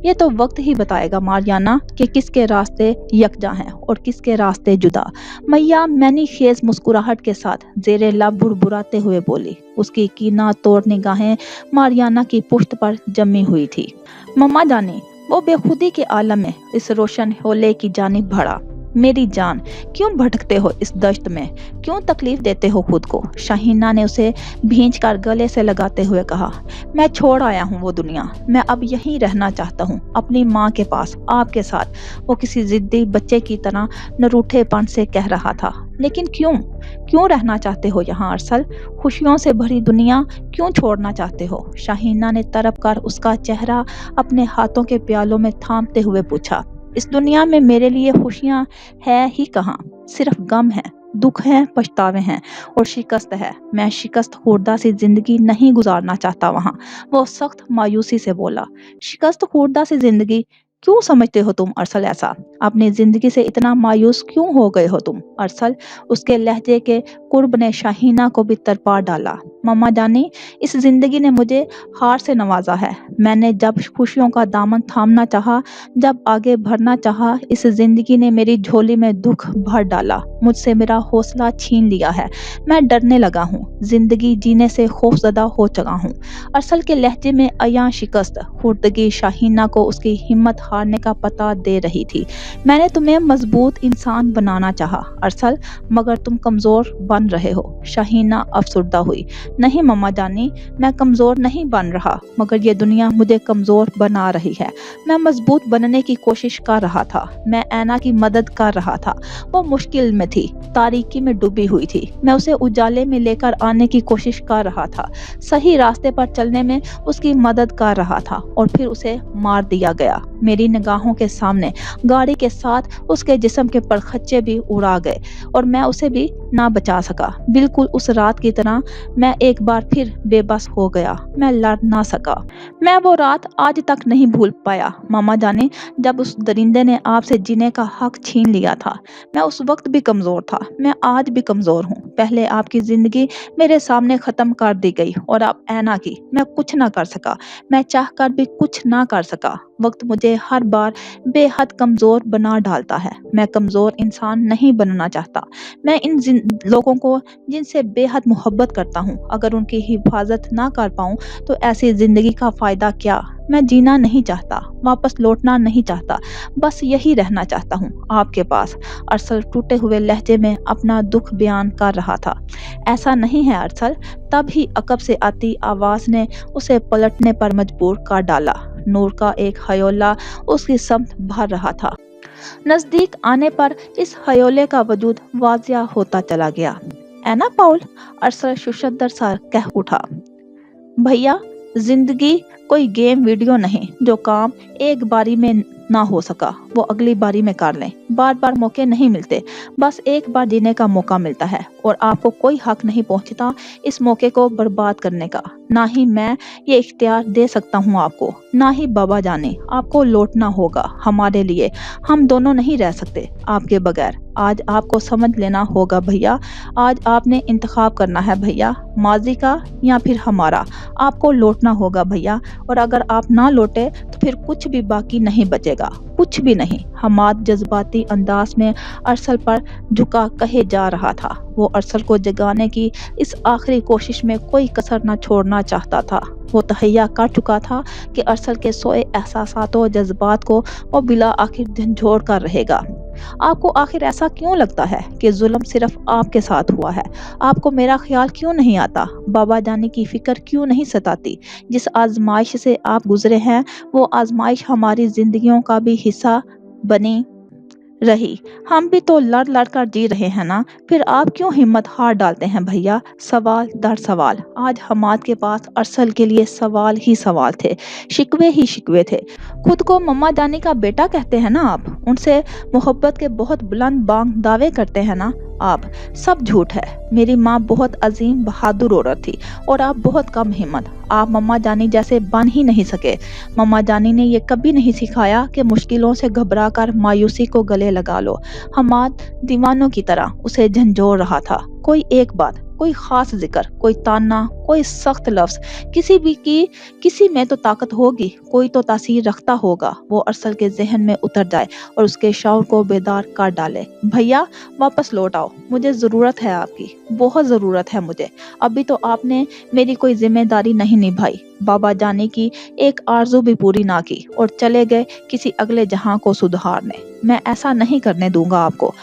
ये तो वक्त ही बताएगा मारियाना कि किसके रास्ते यकजा हैं और किसके रास्ते जुदा। मैया मैनी खेज मुस्कुराहट के साथ जेरे लब बुड़बुड़ाते हुए बोली। उसकी कीना तोड़ निगाहें मारियाना की पुश्त पर जमी हुई थी। मम्मा जानी, वो बेखुदी के आलम में इस रोशन होले की जानिब बढ़ा। मेरी जान, क्यों भटकते हो इस दश्त में? क्यों तकलीफ देते हो खुद को? शाहीना ने उसे भींच कर गले से लगाते हुए कहा, मैं छोड़ आया हूँ वो दुनिया। मैं अब यहीं रहना चाहता हूँ, अपनी माँ के पास, आपके साथ। वो किसी जिद्दी बच्चे की तरह नरूठेपन से कह रहा था। लेकिन क्यों रहना चाहते हो यहाँ अरसल? खुशियों से भरी दुनिया क्यों छोड़ना चाहते हो? शाहीना ने तड़प कर उसका चेहरा अपने हाथों के प्यालों में थामते हुए पूछा। इस दुनिया में मेरे लिए खुशियां है ही कहाँ, सिर्फ गम है, दुख है, पछतावे हैं और शिकस्त है। मैं शिकस्त खुर्दा सी जिंदगी नहीं गुजारना चाहता वहाँ। वो सख्त मायूसी से बोला। शिकस्त खुर्दा सी जिंदगी क्यों समझते हो तुम अरसल ऐसा? अपनी जिंदगी से इतना मायूस क्यों हो गए हो तुम अरसल? उसके लहजे के कुर्ब ने शाहीना को भी तड़पा डाला। मम्मा जानी, इस जिंदगी ने मुझे हार से नवाजा है। मैंने जब खुशियों का दामन थामना चाहा, जब आगे बढ़ना चाहा, इस जिंदगी ने मेरी झोली में दुख भर डाला, मुझसे मेरा हौसला छीन लिया है। मैं डरने लगा हूँ, जिंदगी जीने से खौफजदा हो चुका हूँ। अरसल के लहजे में अयां शिकस्त खुर्दगी शाहीना को उसकी हिम्मत हारने का पता दे रही थी। मैंने तुम्हें मजबूत इंसान बनाना चाहा अरसल, मगर तुम कमजोर बन रहे हो। शाहीना अफसुर्दा हुई। नहीं मम्मा जानी, मैं कमजोर नहीं बन रहा, मगर ये दुनिया मुझे कमजोर बना रही है। मैं मजबूत बनने की कोशिश कर रहा था। मैं ऐना की मदद कर रहा था। वो मुश्किल में थी, तारीकी में डूबी हुई थी। मैं उसे उजाले में लेकर आने की कोशिश कर रहा था, सही रास्ते पर चलने में उसकी मदद कर रहा था, और फिर उसे मार दिया गया। मेरी निगाहों के सामने गाड़ी के साथ उसके जिस्म के परखच्चे भी उड़ा गए, और मैं उसे भी ना बचा सका। बिल्कुल उस रात की तरह मैं एक बार फिर बेबस हो गया। मैं लड़ ना सका। मैं वो रात आज तक नहीं भूल पाया मामा जाने, जब उस दरिंदे ने आपसे जीने का हक छीन लिया था। मैं उस वक्त भी कमजोर था, मैं आज भी कमजोर हूँ। पहले आपकी जिंदगी मेरे सामने खत्म कर दी गई, और अब ऐना की। मैं कुछ ना कर सका, मैं चाह कर भी कुछ ना कर सका। वक्त मुझे हर बार बेहद कमजोर बना डालता है। मैं कमजोर इंसान नहीं बनना चाहता। मैं इन लोगों को जिनसे बेहद मोहब्बत करता हूँ, अगर उनकी हिफाजत ना कर पाऊँ तो ऐसी जिंदगी का फायदा क्या। मैं जीना नहीं चाहता, वापस लौटना नहीं चाहता, बस यही रहना चाहता हूँ आपके पास। अरसल टूटे हुए लहजे में अपना दुख बयान कर रहा था। ऐसा नहीं है अरसल। तब ही अकब से आती आवाज ने उसे पलटने पर मजबूर कर डाला। नूर का एक हयोला उसकी समत भर रहा था। नजदीक आने पर इस हयोले का वजूद वाजिया होता चला गया। ऐना पाउल, अरसल शुशद्दर सा कह उठा। भैया, जिंदगी कोई गेम वीडियो नहीं जो काम एक बारी में ना हो सका वो अगली बारी में कर लें। बार बार मौके नहीं मिलते, बस एक बार जीने का मौका मिलता है, और आपको कोई हक नहीं पहुंचता इस मौके को बर्बाद करने का। ना ही मैं ये इख्तियार दे सकता हूँ आपको, ना ही बाबा जाने। आपको लौटना होगा हमारे लिए। हम दोनों नहीं रह सकते आपके बगैर। आज आपको समझ लेना होगा भैया। आज आपने इंतखाब करना है भैया, माजी का या फिर हमारा। आपको लौटना होगा भैया, और अगर आप ना लौटे तो फिर कुछ भी बाकी नहीं बचेगा, कुछ भी नहीं। हमाद जज्बाती अंदाज में अरसल पर झुका कहे जा रहा था। वो अरसल को जगाने की इस आखिरी कोशिश में कोई कसर न छोड़ना चाहता था। वो तहैया कर चुका था कि अरसल के सोए एहसासात और जज्बात को वो बिला आखिर झंझोड़ कर रहेगा। आपको आखिर ऐसा क्यों लगता है कि जुल्म सिर्फ आपके साथ हुआ है? आपको मेरा ख्याल क्यों नहीं आता? बाबा जाने की फिक्र क्यों नहीं सताती? जिस आजमाइश से आप गुजरे हैं वो आजमाइश हमारी जिंदगियों का भी हिस्सा बनी रही। हम भी तो लड़ लड़ कर जी रहे हैं ना। फिर आप क्यों हिम्मत हार डालते हैं भैया? सवाल दर सवाल। आज हमाद के पास अरसल के लिए सवाल ही सवाल थे, शिकवे ही शिकवे थे। खुद को मम्मा जानी का बेटा कहते हैं ना आप, उनसे मोहब्बत के बहुत बुलंद बांग दावे करते हैं ना आप। सब झूठ है। मेरी माँ बहुत अजीम बहादुर औरत थी, और आप बहुत कम हिम्मत। आप मम्मा जानी जैसे बन ही नहीं सके। मम्मा जानी ने ये कभी नहीं सिखाया कि मुश्किलों से घबरा कर मायूसी को गले लगा लो। हमाद दीवानों की तरह उसे झंझोड़ रहा था। कोई एक बात, कोई खास जिक्र, कोई ताना, कोई सख्त लफ्ज, किसी में तो ताकत होगी, कोई तो तासीर रखता होगा। वो अरसल के जहन में उतर जाए और उसके शौर को बेदार कर डाले। भैया, वापस लौट आओ, मुझे जरूरत है आपकी, बहुत जरूरत है मुझे। अभी तो आपने मेरी कोई जिम्मेदारी नहीं निभाई, बाबा जाने की एक आरज़ू भी पूरी ना की, और चले गए किसी अगले जहां को सुधारने। मैं ऐसा नहीं करने दूंगा आपको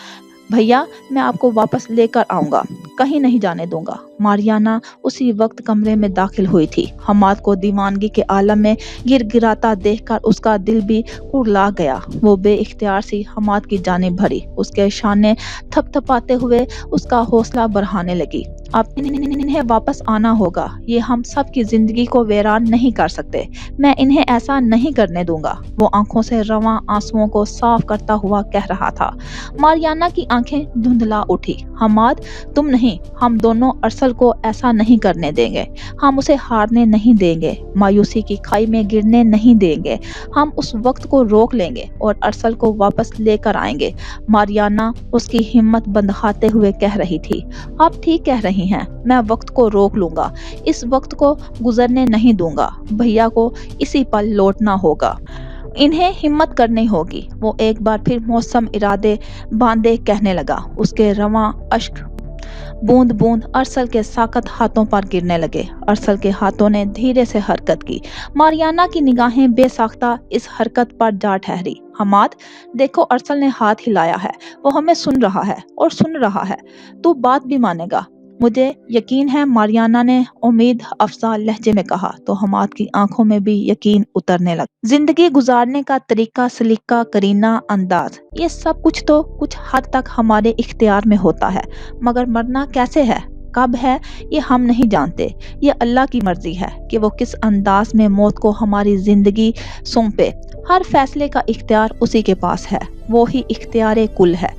भैया। मैं आपको वापस लेकर आऊंगा, कहीं नहीं जाने दूंगा। मारियाना उसी वक्त कमरे में दाखिल हुई थी। हमाद को दीवानगी के आलम में गिरगिराता देखकर उसका दिल भी कुरला गया। वो बेइख्तियार सी हमाद की जानिब भरी, उसके शाने थपथपाते हुए उसका हौसला बढ़ाने लगी। अब इन्हें वापस आना होगा। ये हम सब की जिंदगी को वीरान नहीं कर सकते। मैं इन्हें ऐसा नहीं करने दूंगा। वो आंखों से रवां आंसुओं को साफ करता हुआ कह रहा था। मारियाना की आंखें धुंधला उठी। हमाद, तुम नहीं, हम दोनों अरसल को ऐसा नहीं करने देंगे। हम उसे हारने नहीं देंगे, मायूसी की खाई में गिरने नहीं देंगे। हम उस वक्त को रोक लेंगे और अरसल को वापस लेकर आएंगे। मारियाना उसकी हिम्मत बंधाते हुए कह रही थी। आप ठीक कह रही हैं, मैं वक्त को रोक लूंगा, इस वक्त को गुजरने नहीं दूंगा। भैया को इसी पल लौटना होगा, इन्हें हिम्मत करनी होगी। वो एक बार फिर मौसम इरादे बांधे कहने लगा। उसके रवां अश्क बूंद बूंद अरसल के साकत हाथों पर गिरने लगे। अरसल के हाथों ने धीरे से हरकत की। मारियाना की निगाहें बेसाख्ता इस हरकत पर जा ठहरी। हमाद, देखो, अरसल ने हाथ हिलाया है। वो हमें सुन रहा है और सुन रहा है। तू बात भी मानेगा। मुझे यकीन है, मारियाना ने उम्मीद अफजा लहजे में कहा तो हमाद की आंखों में भी यकीन उतरने लगा। जिंदगी गुजारने का तरीका, सलीका, करीना, अंदाज, ये सब कुछ तो कुछ हद तक हमारे इख्तियार में होता है, मगर मरना कैसे है, कब है, ये हम नहीं जानते। ये अल्लाह की मर्जी है कि वो किस अंदाज में मौत को हमारी जिंदगी सौंपे। हर फैसले का इख्तियार उसी के पास है। वो ही इख्तियार कुल है।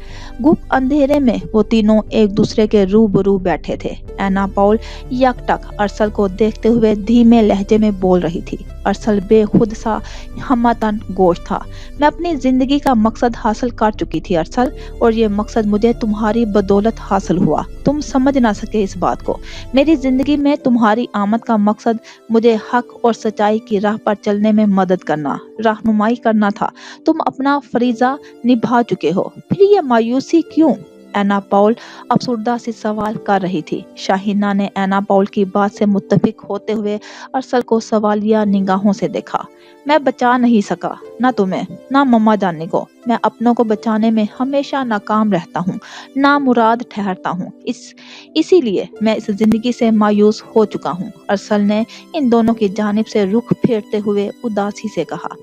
गुप्त अंधेरे में वो तीनों एक दूसरे के रूबरू बैठे थे। एना पाउल यकटक अरसल को देखते हुए धीमे लहजे में बोल रही थी। अरसल बेखुद सा हमतन गोश था। मैं अपनी जिंदगी का मकसद हासिल कर चुकी थी अरसल, और ये मकसद मुझे तुम्हारी बदौलत हासिल हुआ। तुम समझ ना सके इस बात को। मेरी जिंदगी में तुम्हारी आमद का मकसद मुझे हक और सच्चाई की राह पर चलने में मदद करना, रहनुमाई करना था। तुम अपना फरीजा निभा चुके हो, फिर ये मायूसी क्यों? एना पाउल अफसुर्दा से सवाल कर रही थी। शाहीना ने एना पाउल की बात से मुत्तफिक होते हुए अरसल को सवालिया निगाहों से देखा। मैं बचा नहीं सका, ना तुम्हें ना मम्मा जानी को। मैं अपनों को बचाने में हमेशा नाकाम रहता हूँ, ना मुराद ठहरता हूँ। इसीलिए मैं इस जिंदगी से मायूस हो चुका हूँ। अरसल ने इन दोनों की जानिब से रुख फेरते हुए उदासी से कहा,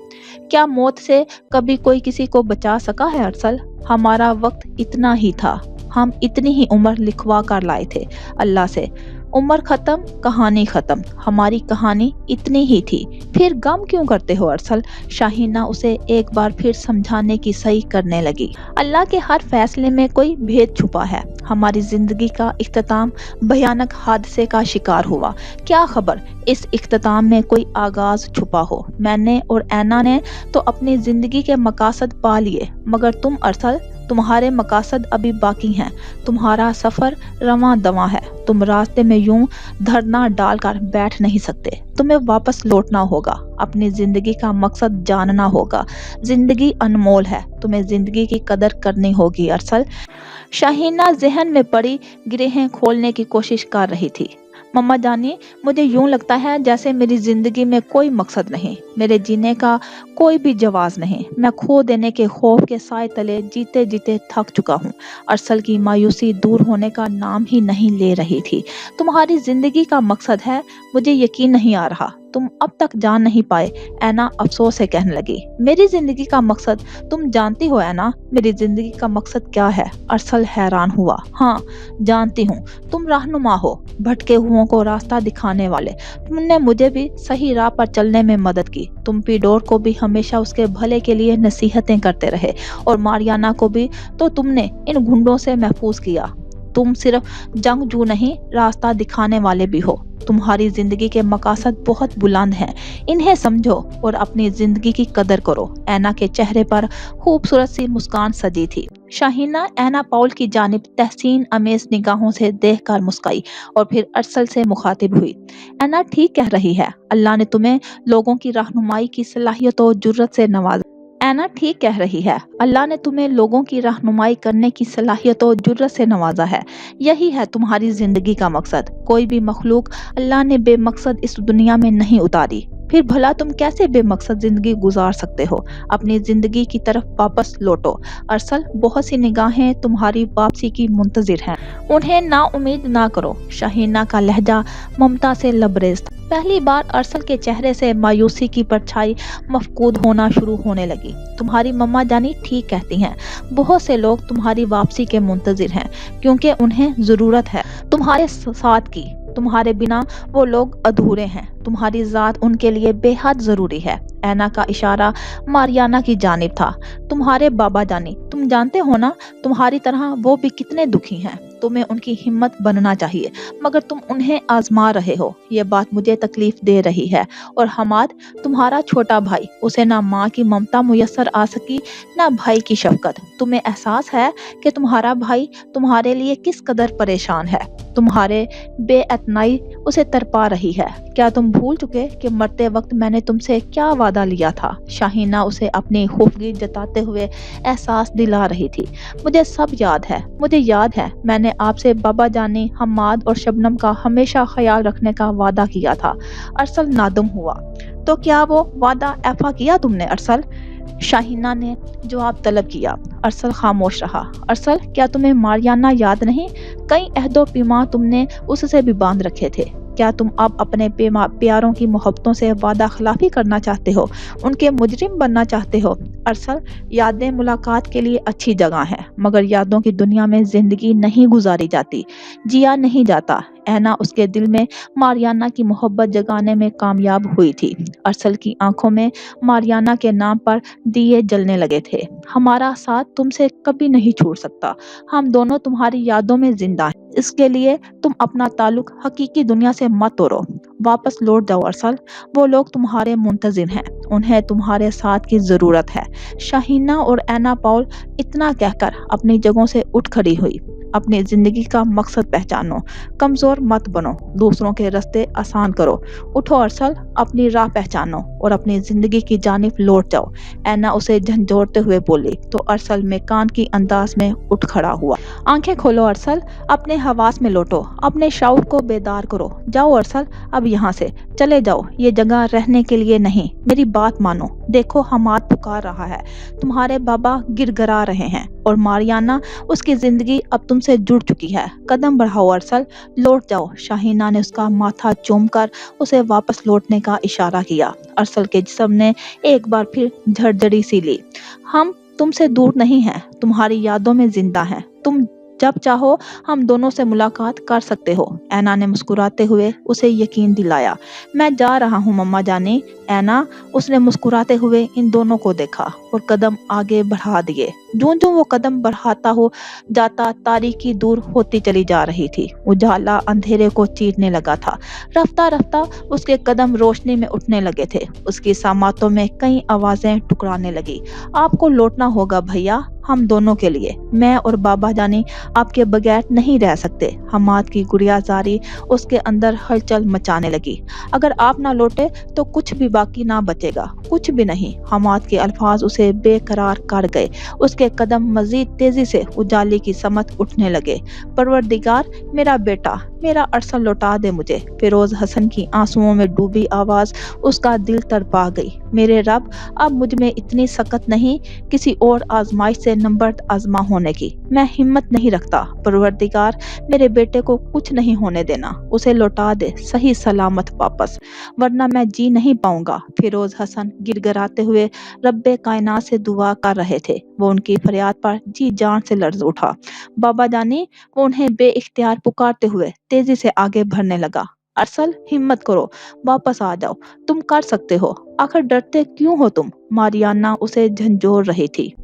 क्या मौत से कभी कोई किसी को बचा सका है अरसल? हमारा वक्त इतना ही था, हम इतनी ही उम्र लिखवा कर लाए थे अल्लाह से। उम्र खत्म, कहानी खत्म। हमारी कहानी इतनी ही थी, फिर गम क्यों करते हो अरसल? शाहीना उसे एक बार फिर समझाने की सही करने लगी। अल्लाह के हर फैसले में कोई भेद छुपा है। हमारी जिंदगी का इख्तिताम भयानक हादसे का शिकार हुआ। क्या खबर इस इख्तिताम में कोई आगाज छुपा हो। मैंने और ऐना ने तो अपनी जिंदगी के मकासद पा लिए, मगर तुम अरसल, तुम्हारे मकासद अभी बाकी हैं। तुम्हारा सफर रवां दवां है। तुम रास्ते में यूं धरना डालकर बैठ नहीं सकते। तुम्हें वापस लौटना होगा। अपनी जिंदगी का मकसद जानना होगा। जिंदगी अनमोल है, तुम्हें जिंदगी की कदर करनी होगी अरसल। शाहीना जहन में पड़ी गिरहें खोलने की कोशिश कर रही थी। मम्मा जानी, मुझे यूं लगता है जैसे मेरी जिंदगी में कोई मकसद नहीं, मेरे जीने का कोई भी जवाज नहीं। मैं खो देने के खौफ के साए तले जीते जीते थक चुका हूँ। अरसल की मायूसी दूर होने का नाम ही नहीं ले रही थी। तुम्हारी जिंदगी का मकसद है, मुझे यकीन नहीं आ रहा तुम अब तक जान नहीं पाए। ऐना अफसोस से कहने लगी, मेरी जिंदगी का मकसद तुम जानती हो ऐना, मेरी जिंदगी का मकसद क्या है? अरसल हैरान हुआ। हाँ, जानती हूँ। तुम रहनुमा हो, भटके हुओं को रास्ता दिखाने वाले। तुमने मुझे भी सही राह पर चलने में मदद की। तुम पीडोर को भी हमेशा उसके भले के लिए नसीहतें करते रहे, और मारियाना को भी तो तुमने इन गुंडों से महफूज किया। तुम सिर्फ जंगजू नहीं, रास्ता दिखाने वाले भी हो। तुम्हारी जिंदगी के मकासद बहुत बुलंद हैं, इन्हें समझो और अपनी जिंदगी की कदर करो। ऐना के चेहरे पर खूबसूरत सी मुस्कान सजी थी। शाहीना ऐना पाउल की जानिब तहसीन अमेज निगाहों से देखकर मुस्काई और फिर अरसल से मुखातिब हुई। ऐना ठीक कह रही है, अल्लाह ने तुम्हें लोगों की रहनुमाई की सलाहियत और जुर्रत से नवाजा। ऐना ठीक कह रही है, अल्लाह ने तुम्हें लोगों की रहनुमाई करने की सलाहियत और जुर्रत से नवाजा है। यही है तुम्हारी जिंदगी का मकसद। कोई भी मखलूक अल्लाह ने बेमकसद इस दुनिया में नहीं उतारी। फिर भला तुम कैसे बेमकसद जिंदगी गुजार सकते हो? अपनी जिंदगी की तरफ वापस लौटो अरसल। बहुत सी निगाहें तुम्हारी वापसी की मुंतजिर हैं, उन्हें ना उम्मीद ना करो। शाहीना का लहजा ममता से लबरेज था। पहली बार अरसल के चेहरे से मायूसी की परछाई मफकूद होना शुरू होने लगी। तुम्हारी मम्मा जानी ठीक कहती हैं, बहुत से लोग तुम्हारी वापसी के मुंतजिर हैं, क्योंकि उन्हें जरूरत है तुम्हारे साथ की। तुम्हारे बिना वो लोग अधूरे हैं। तुम्हारी जात उनके लिए बेहद जरूरी है। ऐना का इशारा मारियाना की जानिब था। तुम्हारे बाबा जानी, तुम जानते हो ना, तुम्हारी तरह वो भी कितने दुखी हैं। तुम्हें उनकी हिम्मत बनना चाहिए, मगर तुम उन्हें आजमा रहे हो। ये बात मुझे तकलीफ दे रही है। और हमाद, तुम्हारा छोटा भाई, उसे ना माँ की ममता मुयस्सर आ सकी, ना भाई की शफकत। तुम्हें एहसास है कि तुम्हारा भाई तुम्हारे लिए किस कदर परेशान है। तुम्हारे बेअतनाई उसे तरपा रही है। क्या तुम भूल चुके कि मरते वक्त मैंने तुमसे क्या वादा लिया था? शाहीना उसे अपनी खूफगी जताते हुए एहसास दिला रही थी। मुझे सब याद है, मुझे याद है मैंने आपसे बाबा जानी, हम्माद और शबनम का हमेशा ख्याल रखने का वादा किया था। अरसल नादम हुआ। तो क्या वो वादा ऐफा किया तुमने अरसल? शाहीना ने जवाब तलब किया। अरसल खामोश रहा। अरसल, क्या तुम्हें मारियाना याद नहीं? कई अहदो पैमां तुमने उससे भी बांध रखे थे। क्या तुम अब अपने प्यारों की मोहब्बतों से वादा खिलाफी करना चाहते हो, उनके मुजरिम बनना चाहते हो? अरसल, यादें मुलाकात के लिए अच्छी जगह हैं, मगर यादों की दुनिया में जिंदगी नहीं गुजारी जाती, जिया नहीं जाता। ऐना उसके दिल में मारियाना की मोहब्बत जगाने में कामयाब हुई थी। अरसल की आंखों में मारियाना के नाम पर दिए जलने लगे थे। हमारा साथ तुमसे कभी नहीं छूट सकता। हम दोनों तुम्हारी यादों में जिंदा हैं। इसके लिए तुम अपना ताल्लुक हकीकी दुनिया से मत तोड़ो। वापस लौट जाओ अरसल। वो लोग तुम्हारे मुंतजिर हैं। उन्हें तुम्हारे साथ की जरूरत है। शाहीना और ऐना पाउल इतना कहकर अपनी जगहों से उठ खड़ी हुई। अपनी जिंदगी का मकसद पहचानो, कमजोर मत बनो, दूसरों के रास्ते आसान करो। उठो अरसल, अपनी राह पहचानो और अपनी जिंदगी की जानिब लौट जाओ। ऐना उसे झंझोड़ते हुए बोली तो अरसल मेकान की अंदाज में उठ खड़ा हुआ। आंखें खोलो अरसल, अपने हवास में लौटो, अपने शऊर को बेदार करो। जाओ अरसल, अब यहाँ से चले जाओ। ये जगह रहने के लिए नहीं। मेरी बात मानो। देखो हमाद पुकार रहा है, तुम्हारे बाबा गिड़गिड़ा रहे हैं और मारियाना, उसकी जिंदगी अब तुमसे जुड़ चुकी है। कदम बढ़ाओ अरसल, लौट जाओ। शाहीना ने उसका माथा चूमकर उसे वापस लौटने का इशारा किया। अरसल के जिस्म ने एक बार फिर झड़झड़ी सी ली। हम तुमसे दूर नहीं हैं, तुम्हारी यादों में जिंदा हैं। तुम जब चाहो हम दोनों से मुलाकात कर सकते हो। ऐना ने मुस्कुराते हुए उसे यकीन दिलाया। मैं जा रहा हूँ मम्मा जानी। ऐना, उसने मुस्कुराते हुए इन दोनों को देखा और कदम आगे बढ़ा दिए। जो जो वो कदम बढ़ाता हो जाता, तारीकी दूर होती चली जा रही थी। उजाला अंधेरे को चीरने लगा था। रफ्ता रफ्ता उसके कदम रोशनी में उठने लगे थे। उसकी सामातों में कई आवाजें टकराने लगी। आपको लौटना होगा भैया, हम दोनों के लिए। मैं और बाबा जानी आपके बगैर नहीं रह सकते। हमाद की गुड़िया जारी उसके अंदर हलचल मचाने लगी। अगर आप ना लौटे तो कुछ भी बाकी ना बचेगा, कुछ भी नहीं। हमाद के अल्फाज उसे बेकरार कर गए। उसके कदम मजीद तेजी से उजाले की समत उठने लगे। परवरदिगार, मेरा बेटा, मेरा अरसल लौटा दे मुझे। फिरोज हसन की आंसुओं में डूबी आवाज उसका दिल तड़पा गई। मेरे रब, अब मुझ में इतनी सकत नहीं किसी और आजमाइश से नंबर आजमा होने की। मैं हिम्मत नहीं रखता। परवरदिगार, मेरे बेटे को कुछ नहीं होने देना। उसे लौटा दे सही सलामत वापस, वरना मैं जी नहीं पाऊंगा। फिरोज हसन गिड़गिड़ाते हुए रब्बे कायनात से दुआ कर रहे थे। वो उनकी फरियाद पर जी जान से लर्ज उठा। बाबा जानी, वो उन्हें बेइख्तियार पुकारते हुए तेजी से आगे बढ़ने लगा। अरसल, हिम्मत करो, वापस आ जाओ, तुम कर सकते हो। आखिर डरते क्यों हो तुम? मारियाना उसे झंझोड़ रही थी।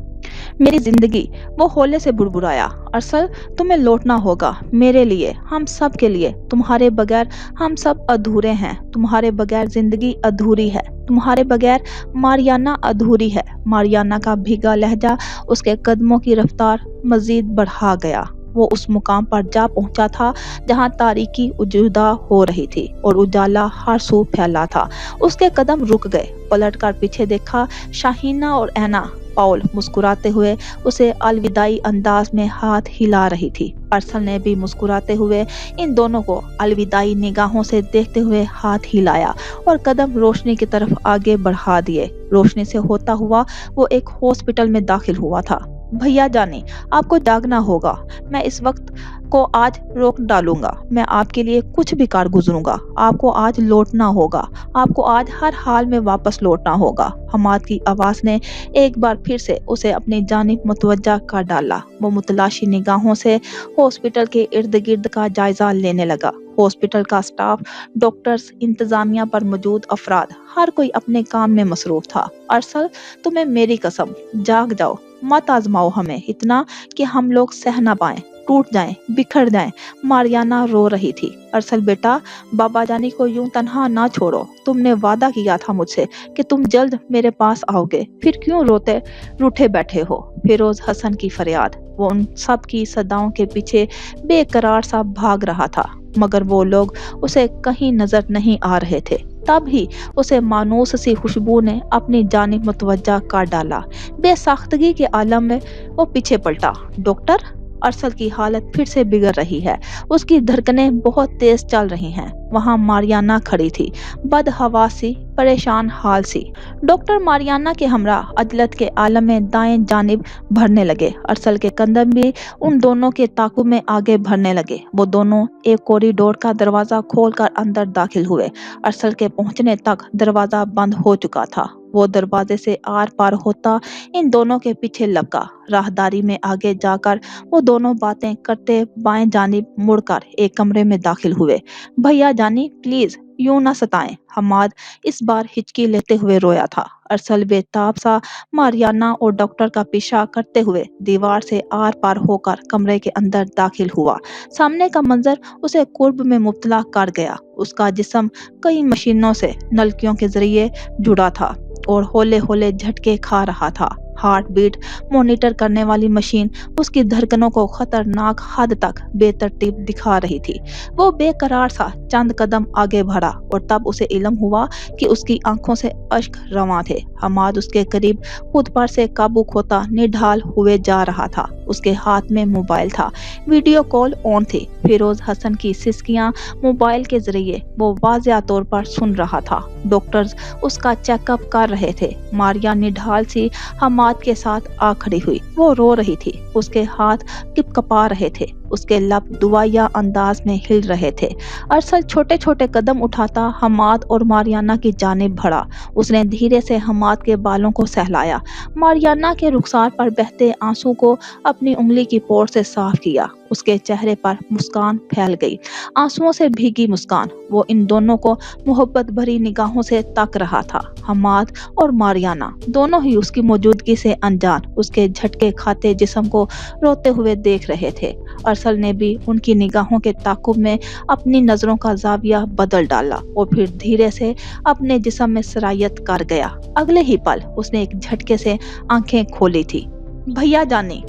मेरी जिंदगी, वो होले से बुड़बुड़ाया। अरसल, तुम्हें लौटना होगा, मेरे लिए, हम सब के लिए। तुम्हारे बगैर हम सब अधूरे हैं। तुम्हारे बगैर जिंदगी अधूरी है। तुम्हारे बगैर मारियाना अधूरी है। मारियाना का भीगा लहजा उसके कदमों की रफ्तार मजीद बढ़ा गया। वो उस मुकाम पर जा पहुंचा था जहां तारीकी उजुदा हो रही थी और उजाला हर सू फैला था। उसके कदम रुक गए। पलटकर पीछे देखा। शाहीना और ऐना पाउल मुस्कुराते हुए उसे अलविदाई अंदाज में हाथ हिला रही थी। अरसल ने भी मुस्कुराते हुए इन दोनों को अलविदाई निगाहों से देखते हुए हाथ हिलाया और कदम रोशनी की तरफ आगे बढ़ा दिए। रोशनी से होता हुआ वो एक हॉस्पिटल में दाखिल हुआ था। भैया जानी, आपको जागना होगा। मैं इस वक्त को आज रोक डालूंगा। मैं आपके लिए कुछ भी कार गुजरूंगा। आपको आज लौटना होगा। आपको आज हर हाल में वापस लौटना होगा। हमाद की आवाज ने एक बार फिर से उसे अपनी जानिब मुतवज्जा कर डाला। वो मुतलाशी निगाहों से हॉस्पिटल के इर्द गिर्द का जायजा लेने लगा। हॉस्पिटल का स्टाफ, डॉक्टर्स, इंतजामिया पर मौजूद अफराद, हर कोई अपने काम में मसरूफ था। अरसल, तुम्हें मेरी कसम, जाग जाओ, मत आजमाओ हमें इतना कि हम लोग सह ना पाएं, टूट जाएं, बिखर जाएं। मारियाना रो रही थी। अरसल बेटा, बाबा जानी को यूं तन्हा ना छोड़ो। तुमने वादा किया था मुझसे कि तुम जल्द मेरे पास आओगे, फिर क्यों रोते रूठे बैठे हो? फिरोज हसन की फरियाद। वो उन सब की सदाओं के पीछे बेकरार सा भाग रहा था। मगर वो लोग उसे कहीं नजर नहीं आ रहे थे। तभी उसे मायूस सी खुशबू ने अपनी जानिब मुतवज्जा कर डाला। बेसाख्तगी के आलम में वो पीछे पलटा। डॉक्टर, अरसल की हालत फिर से बिगड़ रही है, उसकी धड़कनें बहुत तेज चल रही हैं। वहां मारियाना खड़ी थी, बदहवास सी, परेशान हाल सी। डॉक्टर मारियाना के हमरा अजलत के आलम में दाएं जानिब भरने लगे। अरसल के कदम भी उन दोनों के ताकुब में आगे बढ़ने लगे। वो दोनों एक कॉरिडोर का दरवाजा खोलकर अंदर दाखिल हुए। अरसल के पहुंचने तक दरवाजा बंद हो चुका था। वो दरवाजे से आर पार होता इन दोनों के पीछे लपका। राहदारी में आगे जाकर वो दोनों बातें करते बाएं जानिब मुड़कर एक कमरे में दाखिल हुए। भैया जानी, प्लीज यूं ना सताएं, हमाद इस बार हिचकी लेते हुए रोया था। अरसल बेताब सा मारियाना और डॉक्टर का पीछा करते हुए दीवार से आर पार होकर कमरे के अंदर दाखिल हुआ। सामने का मंजर उसे कुर्ब में मुब्तला कर गया। उसका जिस्म कई मशीनों से नलकियों के जरिए जुड़ा था और हौले हौले झटके खा रहा था। हार्ट बीट मॉनिटर करने वाली मशीन उसकी धड़कनों को खतरनाक हद तक बेतरतीब दिखा रही थी। वो बेकरार सा चंद कदम आगे बढ़ा और तब उसे इल्म हुआ कि उसकी आंखों से अश्क रवां थे। हमाद उसके करीब खुद पर से काबू खोता निढाल हुए जा रहा था। उसके हाथ में मोबाइल था, वीडियो कॉल ऑन थी। फिरोज हसन की सिसकियां मोबाइल के जरिए वो वाज़िया तौर पर सुन रहा था। डॉक्टर्स उसका चेकअप कर रहे थे। मारिया निढाल सी हमाद के साथ आ खड़ी हुई। वो रो रही थी, उसके हाथ किपकपा रहे थे, उसके लब दुआया अंदाज में हिल रहे थे। अरसल छोटे छोटे कदम उठाता हमाद और मारियाना की जानिब बढ़ा। उसने धीरे से हमाद के बालों को सहलाया, मारियाना के रुखसार पर बहते आंसू को अपनी उंगली की पोर से साफ किया। उसके चेहरे पर मुस्कान फैल गई, आंसुओं से भीगी मुस्कान। वो इन दोनों को मोहब्बत भरी निगाहों से तक रहा था। हमाद और मारियाना दोनों ही उसकी मौजूदगी से अनजान उसके झटके खाते जिस्म को रोते हुए देख रहे थे। अरसल ने भी उनकी निगाहों के ताकुब में अपनी नजरों का जाविया बदल डाला और फिर धीरे से अपने जिस्म में सरायत कर गया। अगले ही पल उसने एक झटके से आंखें खोली थी। भैया जानी,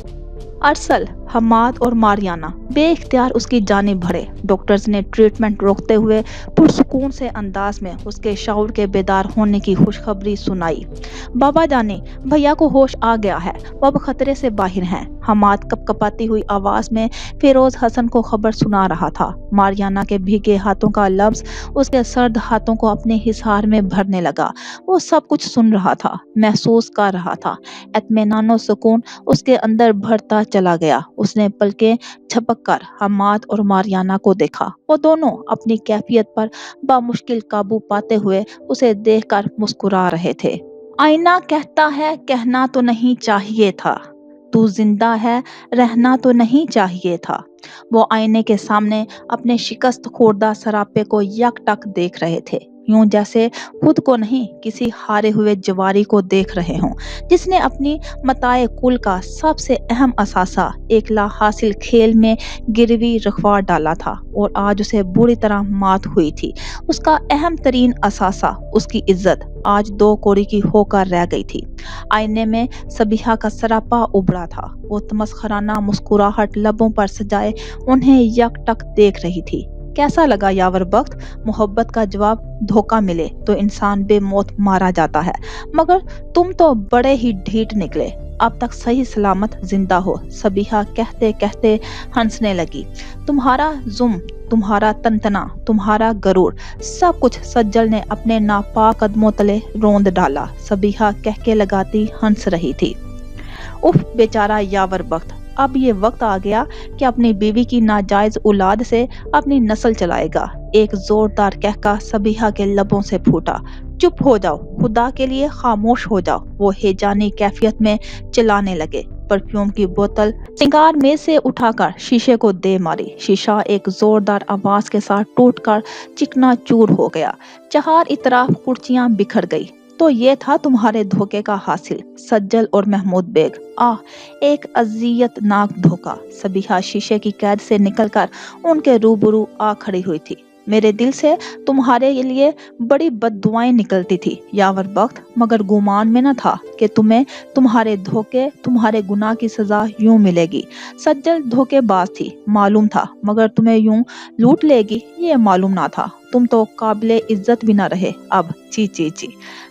अरसल, हमाद और मारियाना बेइख्तियार उसकी जानिब बढ़े। डॉक्टर्स ने ट्रीटमेंट रोकते हुए पुरसुकून से अंदाज में उसके शऊर के बेदार होने की खुशखबरी सुनाई। बाबा जानी, भैया को होश आ गया है, वो अब खतरे से बाहर हैं। हमाद कपकपाती हुई आवाज में फिरोज हसन को खबर सुना रहा था। मारियाना के भीगे हाथों का लफ्ज उसके सर्द हाथों को अपने हिसार में भरने लगा। वो सब कुछ सुन रहा था, महसूस कर रहा था। इत्मीनान और सुकून उसके अंदर भरता चला गया। उसने पलकें झपक कर हमाद और मारियाना को देखा। वो दोनों अपनी कैफियत पर बामुश्किल काबू पाते हुए उसे देखकर मुस्कुरा रहे थे। आईना कहता है कहना तो नहीं चाहिए था, तू जिंदा है रहना तो नहीं चाहिए था। वो आईने के सामने अपने शिकस्त खोरदा सरापे को यकटक देख रहे थे, यूं जैसे खुद को नहीं किसी हारे हुए जवारी को देख रहे हों जिसने अपनी मताए कुल का सबसे अहम असासा एक ला हासिल खेल में गिरवी रखवा डाला था और आज उसे बुरी तरह मात हुई थी। उसका अहम तरीन असासा, उसकी इज्जत, आज दो कोड़ी की होकर रह गई थी। आईने में सबीहा का सरापा उभरा था। वो तमस्खराना मुस्कुराहट लबों पर सजाए उन्हें यकटक देख रही थी। कैसा लगा यावर बख्त, मोहब्बत का जवाब धोखा मिले तो इंसान बेमौत मारा जाता है, मगर तुम तो बड़े ही ढीठ निकले, अब तक सही सलामत जिंदा हो। सबीहा कहते कहते हंसने लगी। तुम्हारा जुम, तुम्हारा तनतना, तुम्हारा गरूर, सब कुछ सज्जल ने अपने नापाक कदमों तले रोंद डाला। सबीहा कह के लगाती हंस रही थी। उफ बेचारा यावर बख्त, अब ये वक्त आ गया कि अपनी बीवी की नाजायज औलाद से अपनी नस्ल चलाएगा। एक जोरदार कहका सबीहा के लबों से फूटा। चुप हो जाओ, खुदा के लिए खामोश हो जाओ। वो हेजानी कैफियत में चिल्लाने लगे। परफ्यूम की बोतल सिंगार में से उठाकर शीशे को दे मारी। शीशा एक जोरदार आवाज के साथ टूटकर चिकना चूर हो गया। चार इतराफ कुर्सियां बिखर गई। तो ये था तुम्हारे धोखे का हासिल, सज्जल और महमूद बेग। आह, एक अजियतनाक धोखा। सबीहा शीशे की कैद से निकलकर उनके रूबरू आ खड़ी हुई थी। मेरे दिल से तुम्हारे लिए बड़ी बद्दुआएं निकलती थी यावर बख्त, मगर गुमान में न था कि तुम्हें तुम्हारे धोखे, तुम्हारे गुनाह की सजा यूं मिलेगी। सज्जल धोखेबाज थी मालूम था, मगर तुम्हें यूं लूट लेगी ये मालूम ना था। तुम तो काबिले इज्जत भी ना रहे अब। ची ची ची।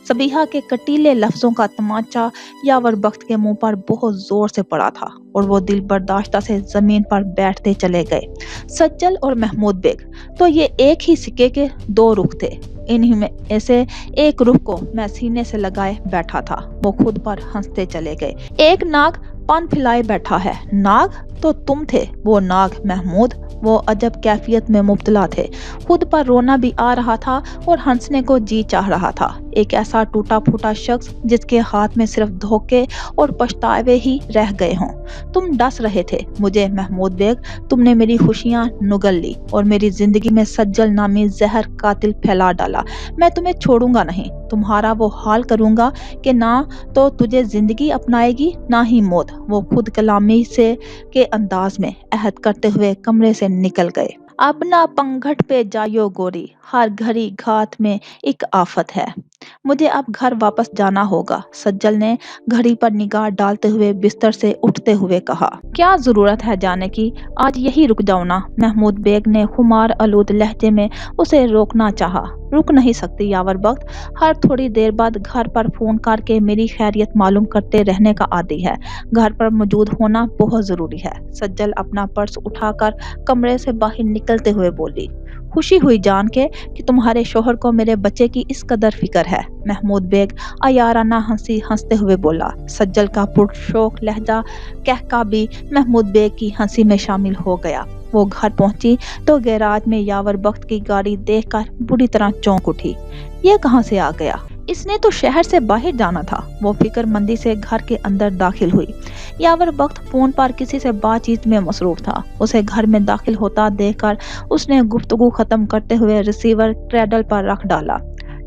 सबीहा के कटीले लफ्जों का तमाचा यावर बख्त के मुंह पर बहुत जोर से पड़ा था और वो दिल बर्दाश्ता से जमीन पर बैठते चले गए। सज्जल और महमूद बेग तो ये एक ही सिक्के के दो रुख थे। इन्हीं में ऐसे एक रुख को मैं सीने से लगाए बैठा था। वो खुद पर हंसते चले गए। एक नाग पान फैलाए बैठा है। नाग तो तुम थे, वो नाग महमूद। वो अजब कैफियत में मुब्तला थे। खुद पर रोना भी आ रहा था और हंसने को जी चाह रहा था। एक ऐसा टूटा फूटा शख्स जिसके हाथ में सिर्फ धोखे और पछतावे ही रह गए हों। तुम डस रहे थे मुझे महमूद बेग। तुमने मेरी खुशियां नुगल ली और मेरी जिंदगी में सज्जल नामी जहर कातिल फैला डाला। मैं तुम्हें छोड़ूंगा नहीं। तुम्हारा वो हाल करूंगा कि ना तो तुझे जिंदगी अपनाएगी ना ही मौत। वो खुद कलामी से के अंदाज में अहद करते हुए कमरे से निकल गए। अपना पंघट पे जायो गोरी, हर घड़ी घात में एक आफत है। मुझे अब घर वापस जाना होगा, सज्जल ने घड़ी पर निगाह डालते हुए बिस्तर से उठते हुए कहा। क्या जरूरत है जाने की, आज यही रुक जाओ ना। महमूद बेग ने खुमार आलूद लहजे में उसे रोकना चाहा। रुक नहीं सकती यावर बख्त, हर थोड़ी देर बाद घर पर फोन करके मेरी खैरियत मालूम करते रहने का आदी है। घर पर मौजूद होना बहुत जरूरी है। सज्जल अपना पर्स उठाकर कमरे से बाहर निकलते हुए बोली। खुशी हुई जान के कि तुम्हारे शोहर को मेरे बच्चे की इस कदर फिक्र है। महमूद बेग अयाराना हंसी हंसते हुए बोला। सज्जल का पुरशौक लहजा कहका भी महमूद बेग की हंसी में शामिल हो गया। वो घर पहुंची तो गैराज में यावर बख्त की गाड़ी देखकर बुरी तरह चौंक उठी। ये कहां से आ गया? इसने तो शहर से बाहर जाना था। वो फिक्रमंदी से घर के अंदर दाखिल हुई। यावर बख्त फोन पर किसी से बातचीत में मसरूफ था। उसे घर में दाखिल होता देखकर उसने गुफ्तगू खत्म करते हुए रिसीवर क्रेडल पर रख डाला।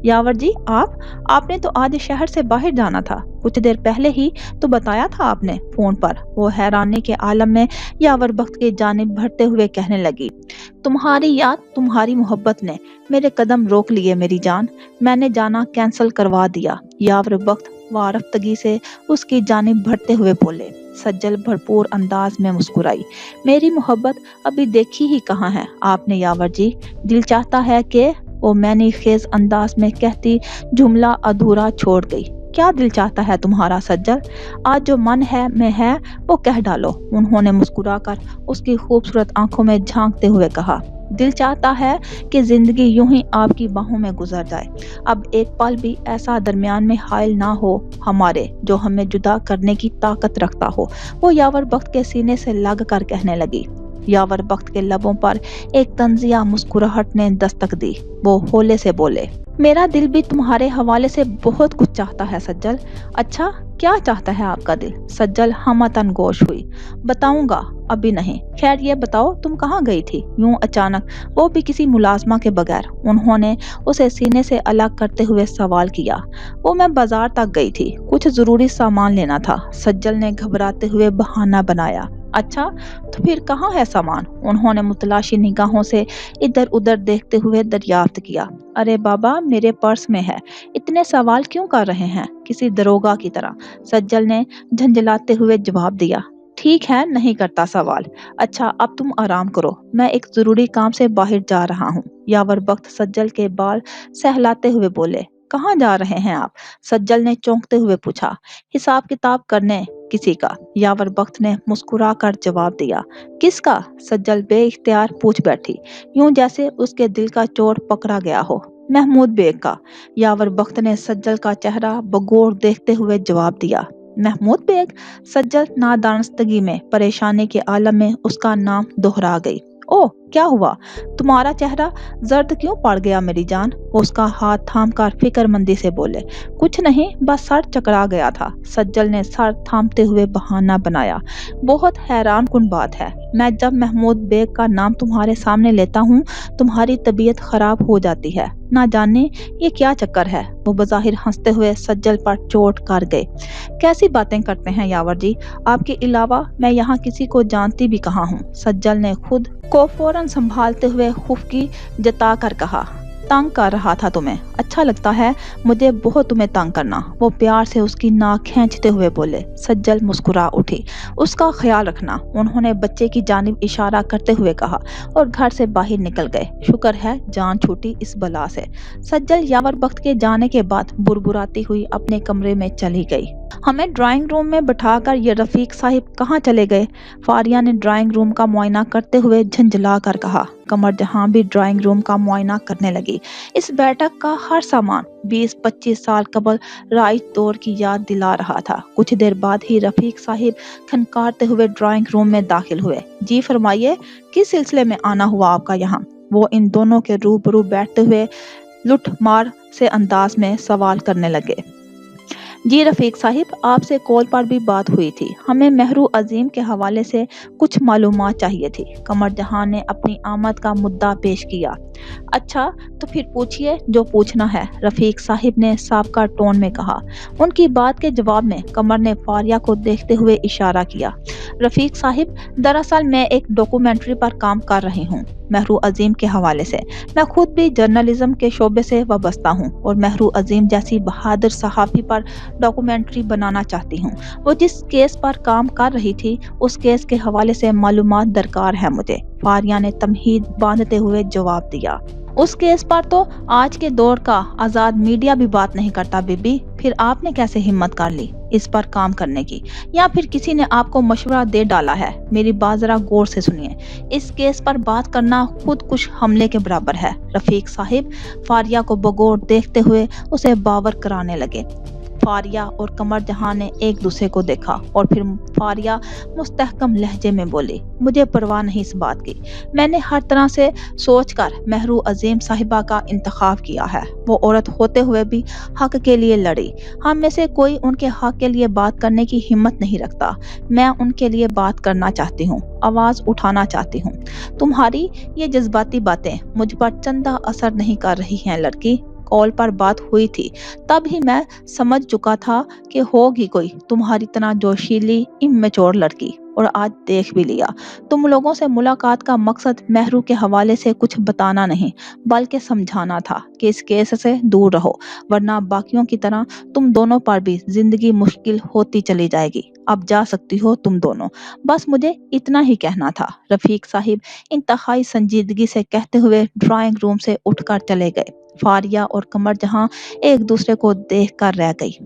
यावर जी, आपने तो आज शहर से बाहर जाना था। कुछ देर पहले ही तो बताया था आपने फोन पर। वो हैरानी के आलम में यावर बख्त की जानिब बढ़ते हुए कहने लगी। तुम्हारी याद, तुम्हारी मोहब्बत ने मेरे कदम रोक लिए मेरी जान। मैंने जाना कैंसिल करवा दिया। यावर बख्त वारफ्तगी से उसकी जानिब बढ़ते हुए बोले। सज्जल भरपूर अंदाज में मुस्कुराई। मेरी मोहब्बत अभी देखी ही कहाँ है आपने यावर जी। दिल चाहता है कि वो मैंने खेज अंदाज में कहती जुमला अधूरा छोड़ गई। क्या दिल चाहता है तुम्हारा सज्जल? आज जो मन है में है वो कह डालो। उन्होंने मुस्कुराकर उसकी खूबसूरत आंखों में झांकते हुए कहा। दिल चाहता है कि जिंदगी यूं ही आपकी बाहों में गुजर जाए। अब एक पल भी ऐसा दरमियान में हायल ना हो हमारे जो हमें जुदा करने की ताकत रखता हो। वो यावर बख्त के सीने से लग कर कहने लगी। यावर बख्त के लबों पर एक तंजिया मुस्कुराहट ने दस्तक दी। वो होले से बोले। मेरा दिल भी तुम्हारे हवाले से बहुत कुछ चाहता है सज्जल। अच्छा, क्या चाहता है आपका दिल? सज्जल हमतन गोश हुई। बताऊंगा, अभी नहीं। खैर ये बताओ तुम कहाँ गई थी यूं अचानक, वो भी किसी मुलाजमा के बगैर? उन्होंने उसे सीने से अलग करते हुए सवाल किया। वो मैं बाजार तक गई थी, कुछ जरूरी सामान लेना था। सज्जल ने घबराते हुए बहाना बनाया। अच्छा, तो फिर कहाँ है सामान? उन्होंने मुतलाशी निगाहों से इधर उधर देखते हुए दरियाफ्त किया। अरे बाबा, मेरे पर्स में है। इतने सवाल क्यों कर रहे हैं किसी दरोगा की तरह? सज्जल ने झंझलाते हुए जवाब दिया। ठीक है, नहीं करता सवाल। अच्छा, अब तुम आराम करो, मैं एक जरूरी काम से बाहर जा रहा हूँ। यावर बख्त सज्जल के बाल सहलाते हुए बोले। कहाँ जा रहे हैं आप? सज्जल ने चौंकते हुए पूछा। हिसाब किताब करने किसी का। यावर बख्त ने मुस्कुरा कर जवाब दिया। किसका? सज्जल बेइख्तियार पूछ बैठी, यूं जैसे उसके दिल का चोर पकड़ा गया हो। महमूद बेग का। यावर बख्त ने सज्जल का चेहरा बगौर देखते हुए जवाब दिया। महमूद बेग? सज्जल नादानस्तगी में परेशानी के आलम में उसका नाम दोहरा गई। ओह, क्या हुआ? तुम्हारा चेहरा जर्द क्यों पड़ गया मेरी जान? उसका हाथ थामकर फिक्रमंदी से बोले। कुछ नहीं, बस सर चकरा गया था। सज्जल ने सर थामते हुए बहाना बनाया। बहुत हैरान कुन बात है, मैं जब महमूद बेग का नाम तुम्हारे सामने लेता हूँ तुम्हारी तबीयत खराब हो जाती है। ना जाने ये क्या चक्कर है। वो बज़ाहिर हंसते हुए सज्जल पर चोट कर गए। कैसी बातें करते हैं यावर जी, आपके अलावा मैं यहाँ किसी को जानती भी कहाँ हूँ। सज्जल ने खुद को फौरन बर्तन संभालते हुए खुफकी जता कर कहा, तंग कर रहा था तुम्हें, अच्छा लगता है मुझे बहुत तुम्हें तंग करना। वो प्यार से उसकी नाक खींचते हुए बोले। सज्जल मुस्कुरा उठी। उसका ख्याल रखना, उन्होंने बच्चे की जानिब इशारा करते हुए कहा और घर से बाहर निकल गए। शुक्र है जान छूटी इस बला से। सज्जल यावर बख्त के जाने के बाद बुरबुराती हुई अपने कमरे में चली गई। हमें ड्राइंग रूम में बैठाकर ये रफीक साहिब कहाँ चले गए? फारिया ने ड्राइंग रूम का मुआयना करते हुए झंझला कर कहा। कमर जहां भी ड्राइंग रूम का मुआयना करने लगी। इस बैठक का हर सामान 20-25 साल कबल राइज दौर की याद दिला रहा था। कुछ देर बाद ही रफीक साहिब खनकारते हुए ड्राइंग रूम में दाखिल हुए। जी फरमाइए, किस सिलसिले में आना हुआ आपका यहाँ? वो इन दोनों के रूबरू बैठते हुए लुटमार से अंदाज में सवाल करने लगे। जी रफीक साहिब, आपसे कॉल पर भी बात हुई थी। हमें मेहरू अजीम के हवाले से कुछ मालूमात चाहिए थी। कमर जहां ने अपनी आमद का मुद्दा पेश किया। अच्छा, तो फिर पूछिए जो पूछना है, रफीक साहिब ने साबका टोन में कहा। उनकी बात के जवाब में कमर ने फारिया को देखते हुए इशारा किया। रफीक साहिब, दरअसल मैं एक डॉक्यूमेंट्री पर काम कर रही हूँ, मेहरू अजीम के हवाले से। मैं खुद भी जर्नलिज्म के शोबे से वाबस्ता हूँ और मेहरू अजीम जैसी बहादुर सहाफ़ी पर डॉक्यूमेंट्री बनाना चाहती हूँ। वो जिस केस पर काम कर रही थी उस केस के हवाले से मालूमात दरकार है मुझे, फारिया ने तमहीद बांधते हुए जवाब दिया। उस केस पर तो आज के दौर का आज़ाद मीडिया भी बात नहीं करता बीबी, फिर आपने कैसे हिम्मत कर ली इस पर काम करने की? या फिर किसी ने आपको मशवरा दे डाला है? मेरी बात जरा गौर से सुनिए, इस केस पर बात करना खुद कुछ हमले के बराबर है। रफीक साहिब फारिया को बगौर देखते हुए उसे बावर कराने लगे। फारिया और कमर जहां ने एक दूसरे को देखा और फिर फारिया मुस्तहकम लहजे में बोली, मुझे परवाह नहीं इस बात की। मैंने हर तरह से सोचकर मेहरू अजीम साहिबा का इंतखाब किया है। वो औरत होते हुए भी हक के लिए लड़ी। हम में से कोई उनके हक के लिए बात करने की हिम्मत नहीं रखता। मैं उनके लिए बात करना चाहती हूँ, आवाज उठाना चाहती हूँ। तुम्हारी ये जज्बाती बातें मुझ पर चंदा असर नहीं कर रही हैं लड़की। कॉल पर बात हुई थी तब ही मैं समझ चुका था कि होगी कोई तुम्हारी तरह जोशीली इमेच्योर लड़की, और आज देख भी लिया। तुम लोगों से मुलाकात का मकसद मेहरू के हवाले से कुछ बताना नहीं बल्कि समझाना था कि इस केस से दूर रहो, वरना बाकियों की तरह तुम दोनों पर भी जिंदगी मुश्किल होती चली जाएगी। अब जा सकती हो तुम दोनों, बस मुझे इतना ही कहना था। रफीक साहिब इंतहाई संजीदगी से कहते हुए ड्राइंग रूम से उठकर चले गए। फारिया और कमर जहां एक दूसरे को देख कर रह गई।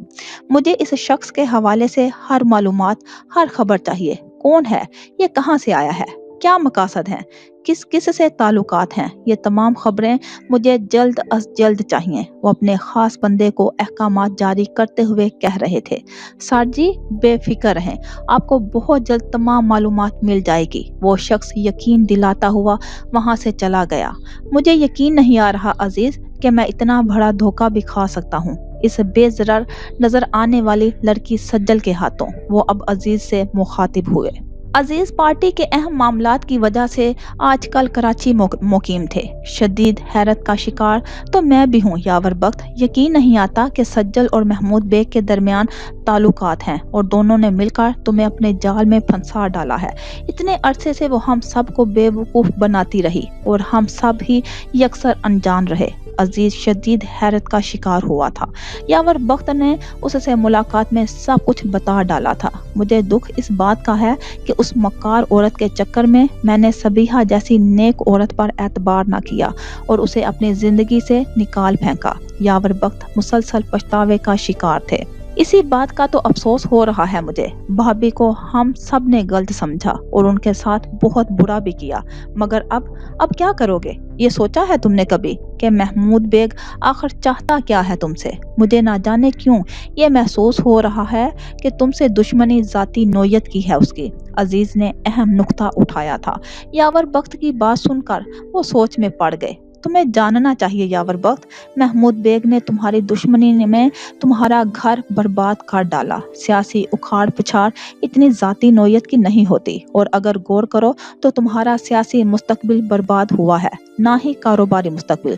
मुझे इस शख्स के हवाले से हर मालूमात, हर खबर चाहिए। कौन है ये, कहां से आया है, क्या मकासद हैं, किस किस से ताल्लुकात हैं, ये तमाम खबरें मुझे जल्द अज जल्द चाहिए। वो अपने खास बंदे को अहकामात जारी करते हुए कह रहे थे। सर जी बेफिक्र रहें, आपको बहुत जल्द तमाम मालूमात मिल जाएगी। वो शख्स यकीन दिलाता हुआ वहां से चला गया। मुझे यकीन नहीं आ रहा अजीज कि मैं इतना बड़ा धोखा भी खा सकता हूँ इस बेजरर नजर आने वाली लड़की सज्जल के हाथों। वो अब अजीज से मुखातिब हुए। अजीज पार्टी के अहम मामलात की वजह से आजकल कराची मुकीम थे। शदीद हैरत का शिकार तो मैं भी हूँ यावर बख्त। यकीन नहीं आता कि सज्जल और महमूद बेग के दरमियान ताल्लुकात हैं और दोनों ने मिलकर तुम्हें अपने जाल में फंसा डाला है। इतने अरसे से वो हम सब को बेवकूफ़ बनाती रही और हम सब ही यकसर अनजान रहे। अजीज शदीद हैरत का शिकार हुआ था। यावर बख्त ने उससे मुलाकात में सब कुछ बता डाला था। मुझे दुख इस बात का है कि उस मक्कार औरत के चक्कर में मैंने सबीहा जैसी नेक औरत पर एतबार न किया और उसे अपनी जिंदगी से निकाल फेंका। यावर बख्त मुसलसल पछतावे का शिकार थे। इसी बात का तो अफसोस हो रहा है मुझे। भाभी को हम सब ने गलत समझा और उनके साथ बहुत बुरा भी किया, मगर अब क्या करोगे? ये सोचा है तुमने कभी कि महमूद बेग आखिर चाहता क्या है तुमसे? मुझे ना जाने क्यों ये महसूस हो रहा है कि तुमसे दुश्मनी जाती नोयत की है उसकी। अजीज ने अहम नुक्ता उठाया था। यावर बख्त की बात सुनकर वो सोच में पड़ गए। तुम्हें जानना चाहिए यावर बख्त, महमूद बेग ने तुम्हारी दुश्मनी में तुम्हारा घर बर्बाद कर डाला। सियासी उखाड़ पुछाड़ इतनी जाती नोयत की नहीं होती, और अगर गौर करो तो तुम्हारा सियासी मुस्तकबिल बर्बाद हुआ है, ना ही कारोबारी मुस्तकबिल।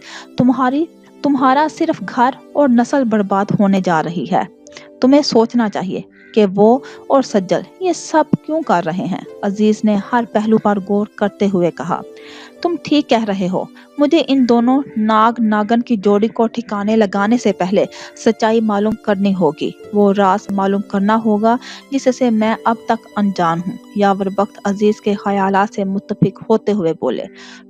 तुम्हारा सिर्फ घर और नस्ल बर्बाद होने जा रही है। तुम्हें सोचना चाहिए कि वो और सज्जल ये सब क्यों कर रहे हैं। अजीज ने हर पहलू पर गौर करते हुए कहा। तुम ठीक कह रहे हो। मुझे इन दोनों नाग नागन की जोड़ी को ठिकाने लगाने से पहले सच्चाई मालूम करनी होगी। वो राज मालूम करना होगा जिससे मैं अब तक अनजान हूँ। यावर बख्त अजीज के ख्यालात से मुत्तफिक होते हुए बोले,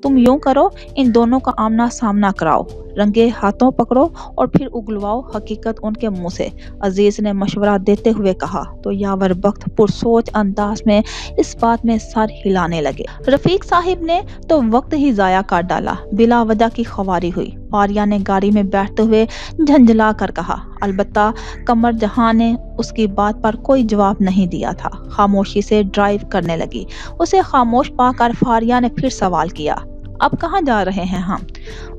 तुम यूं करो, इन दोनों का आमना सामना कराओ, रंगे हाथों पकड़ो और फिर उगलवाओ हकीकत उनके मुंह से। अजीज ने मशवरा देते हुए कहा तो यावर बख्त पुरसोच अंदाज में इस बात में सर हिलाने लगे। रफीक साहिब ने तो वक्त ही जाया कर डाला। बिला वजह की खवारी हुई। फारिया ने गाड़ी में बैठते हुए झंझला कर कहा। अलबत्ता कमर जहां ने उसकी बात पर कोई जवाब नहीं दिया था। खामोशी से ड्राइव करने लगी। उसे खामोश पाकर फारिया ने फिर सवाल किया, अब कहाँ जा रहे हैं हम?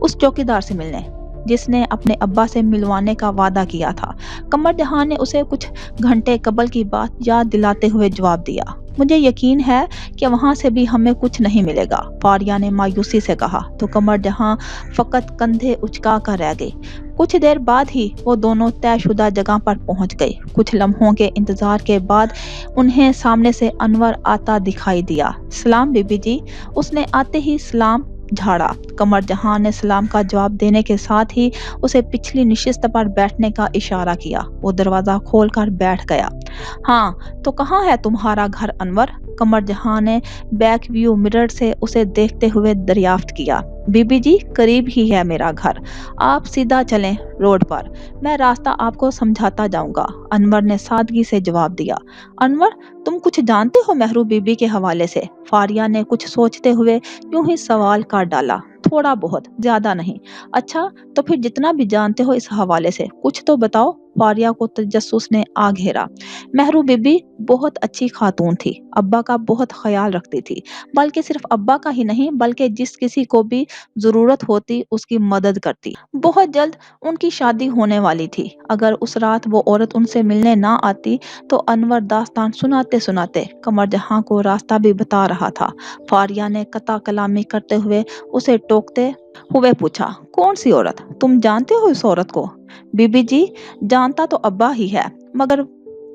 उस चौकीदार से मिलने जिसने अपने अब्बा से मिलवाने का वादा किया था। कमर जहां ने उसे कुछ घंटे कबल की बात याद दिलाते हुए जवाब दिया, मुझे यकीन है कि वहां से भी हमें कुछ नहीं मिलेगा। फारिया ने मायूसी से कहा तो कमर जहां फकत कंधे उचका कर रह गई। कुछ देर बाद ही वो दोनों तयशुदा जगह पर पहुंच गए। कुछ लम्हों के इंतजार के बाद उन्हें सामने से अनवर आता दिखाई दिया। सलाम बीबी जी। उसने आते ही सलाम झाड़ा। कमर जहां ने सलाम का जवाब देने के साथ ही उसे पिछली निशिस्त पर बैठने का इशारा किया। वो दरवाजा खोलकर बैठ गया। हाँ, तो कहाँ है तुम्हारा घर अनवर? कमर जहां ने बैक व्यू मिरर से उसे देखते हुए दरियाफ्त किया। बीबी जी, करीब ही है मेरा घर, आप सीधा चलें रोड पर, मैं रास्ता आपको समझाता जाऊंगा। अनवर ने सादगी से जवाब दिया। अनवर, तुम कुछ जानते हो मेहरू बीबी के हवाले से? फारिया ने कुछ सोचते हुए यूं ही सवाल कर डाला। थोड़ा बहुत, ज्यादा नहीं। अच्छा, तो फिर जितना भी जानते हो इस हवाले से कुछ तो बताओ। फारिया को तजस्सुस ने आ घेरा। मेहरू बीबी बहुत अच्छी खातून थी, अब्बा का बहुत ख्याल रखती थी, बल्कि सिर्फ अब्बा का ही नहीं बल्कि जिस किसी को भी जरूरत होती उसकी मदद करती। बहुत जल्द उनकी शादी होने वाली थी। अगर उस रात वो औरत उनसे मिलने ना आती तो अनवर दास्तान सुनाते सुनाते कमर जहां को रास्ता भी बता रहा था। फारिया ने कता कलामी करते हुए उसे टोकते हुए पूछा, कौन सी औरत? तुम जानते हो इस औरत को? बीबी जी, जानता तो अब्बा ही है, मगर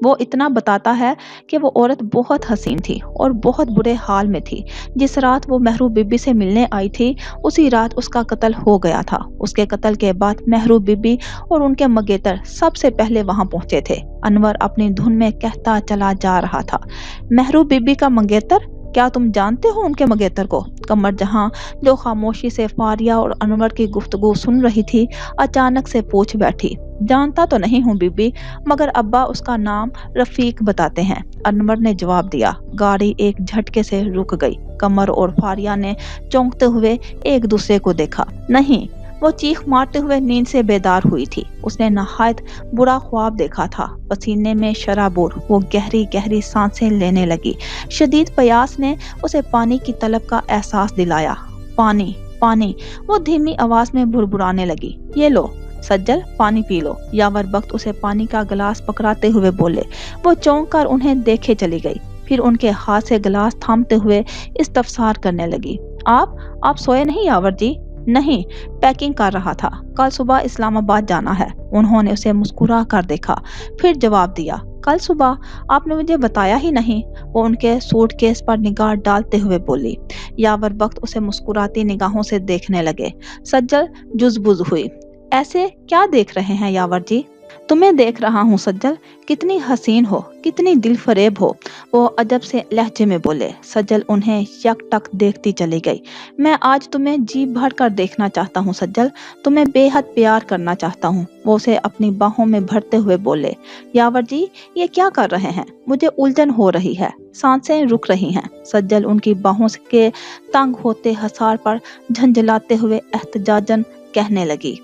वो इतना बताता है कि वो औरत बहुत हसीन थी और बहुत बुरे हाल में थी। जिस रात वो मेहरू बीबी से मिलने आई थी उसी रात उसका कत्ल हो गया था। उसके कत्ल के बाद मेहरू बीबी और उनके मंगेतर सबसे पहले वहां पहुंचे थे। अनवर अपनी धुन में कहता चला जा रहा था। मेहरू बीबी का मंगेतर? क्या तुम जानते हो उनके मंगेतर को? कमर जहां जो खामोशी से फारिया और अनवर की गुफ्तगू सुन रही थी अचानक से पूछ बैठी। जानता तो नहीं हूँ बीबी, मगर अब्बा उसका नाम रफीक बताते हैं, अनवर ने जवाब दिया। गाड़ी एक झटके से रुक गई। कमर और फारिया ने चौंकते हुए एक दूसरे को देखा। नहीं, वो चीख मारते हुए नींद से बेदार हुई थी। उसने नहायत बुरा ख्वाब देखा था। पसीने में शराबोर वो गहरी गहरी सांसें लेने लगी। शदीद प्यास ने उसे पानी की तलब का एहसास दिलाया। पानी, पानी, वो धीमी आवाज में भुरभुराने लगी। ये लो सज्जल, पानी पी लो। यावर बख्त उसे पानी का गिलास पकड़ाते हुए बोले। वो चौंक कर उन्हें देखे चली गई, फिर उनके हाथ से गिलास थामते हुए इस्तफसार करने लगी। आप सोए नहीं यावर जी? नहीं, पैकिंग कर रहा था, कल सुबह इस्लामाबाद जाना है। उन्होंने उसे मुस्कुरा कर देखा, फिर जवाब दिया, कल सुबह? आपने मुझे बताया ही नहीं। वो उनके सूटकेस पर निगाह डालते हुए बोली। यावर बख्त उसे मुस्कुराती निगाहों से देखने लगे। सज्जल जुज़बुज़ हुई। ऐसे क्या देख रहे हैं यावर जी? तुम्हें देख रहा हूँ सज्जल, कितनी हसीन हो, कितनी दिल फरेब हो। वो अजब से लहजे में बोले। सज्जल उन्हें यकटक देखती चली गई। मैं आज तुम्हें जी भर कर देखना चाहता हूँ सज्जल, तुम्हें बेहद प्यार करना चाहता हूँ। वो उसे अपनी बाहों में भरते हुए बोले। यावर जी, ये क्या कर रहे हैं? मुझे उलझन हो रही है, सांसें रुक रही हैं। सज्जल उनकी बाहों के तंग होते हसार पर झंझलाते हुए एहतजाजन कहने लगी।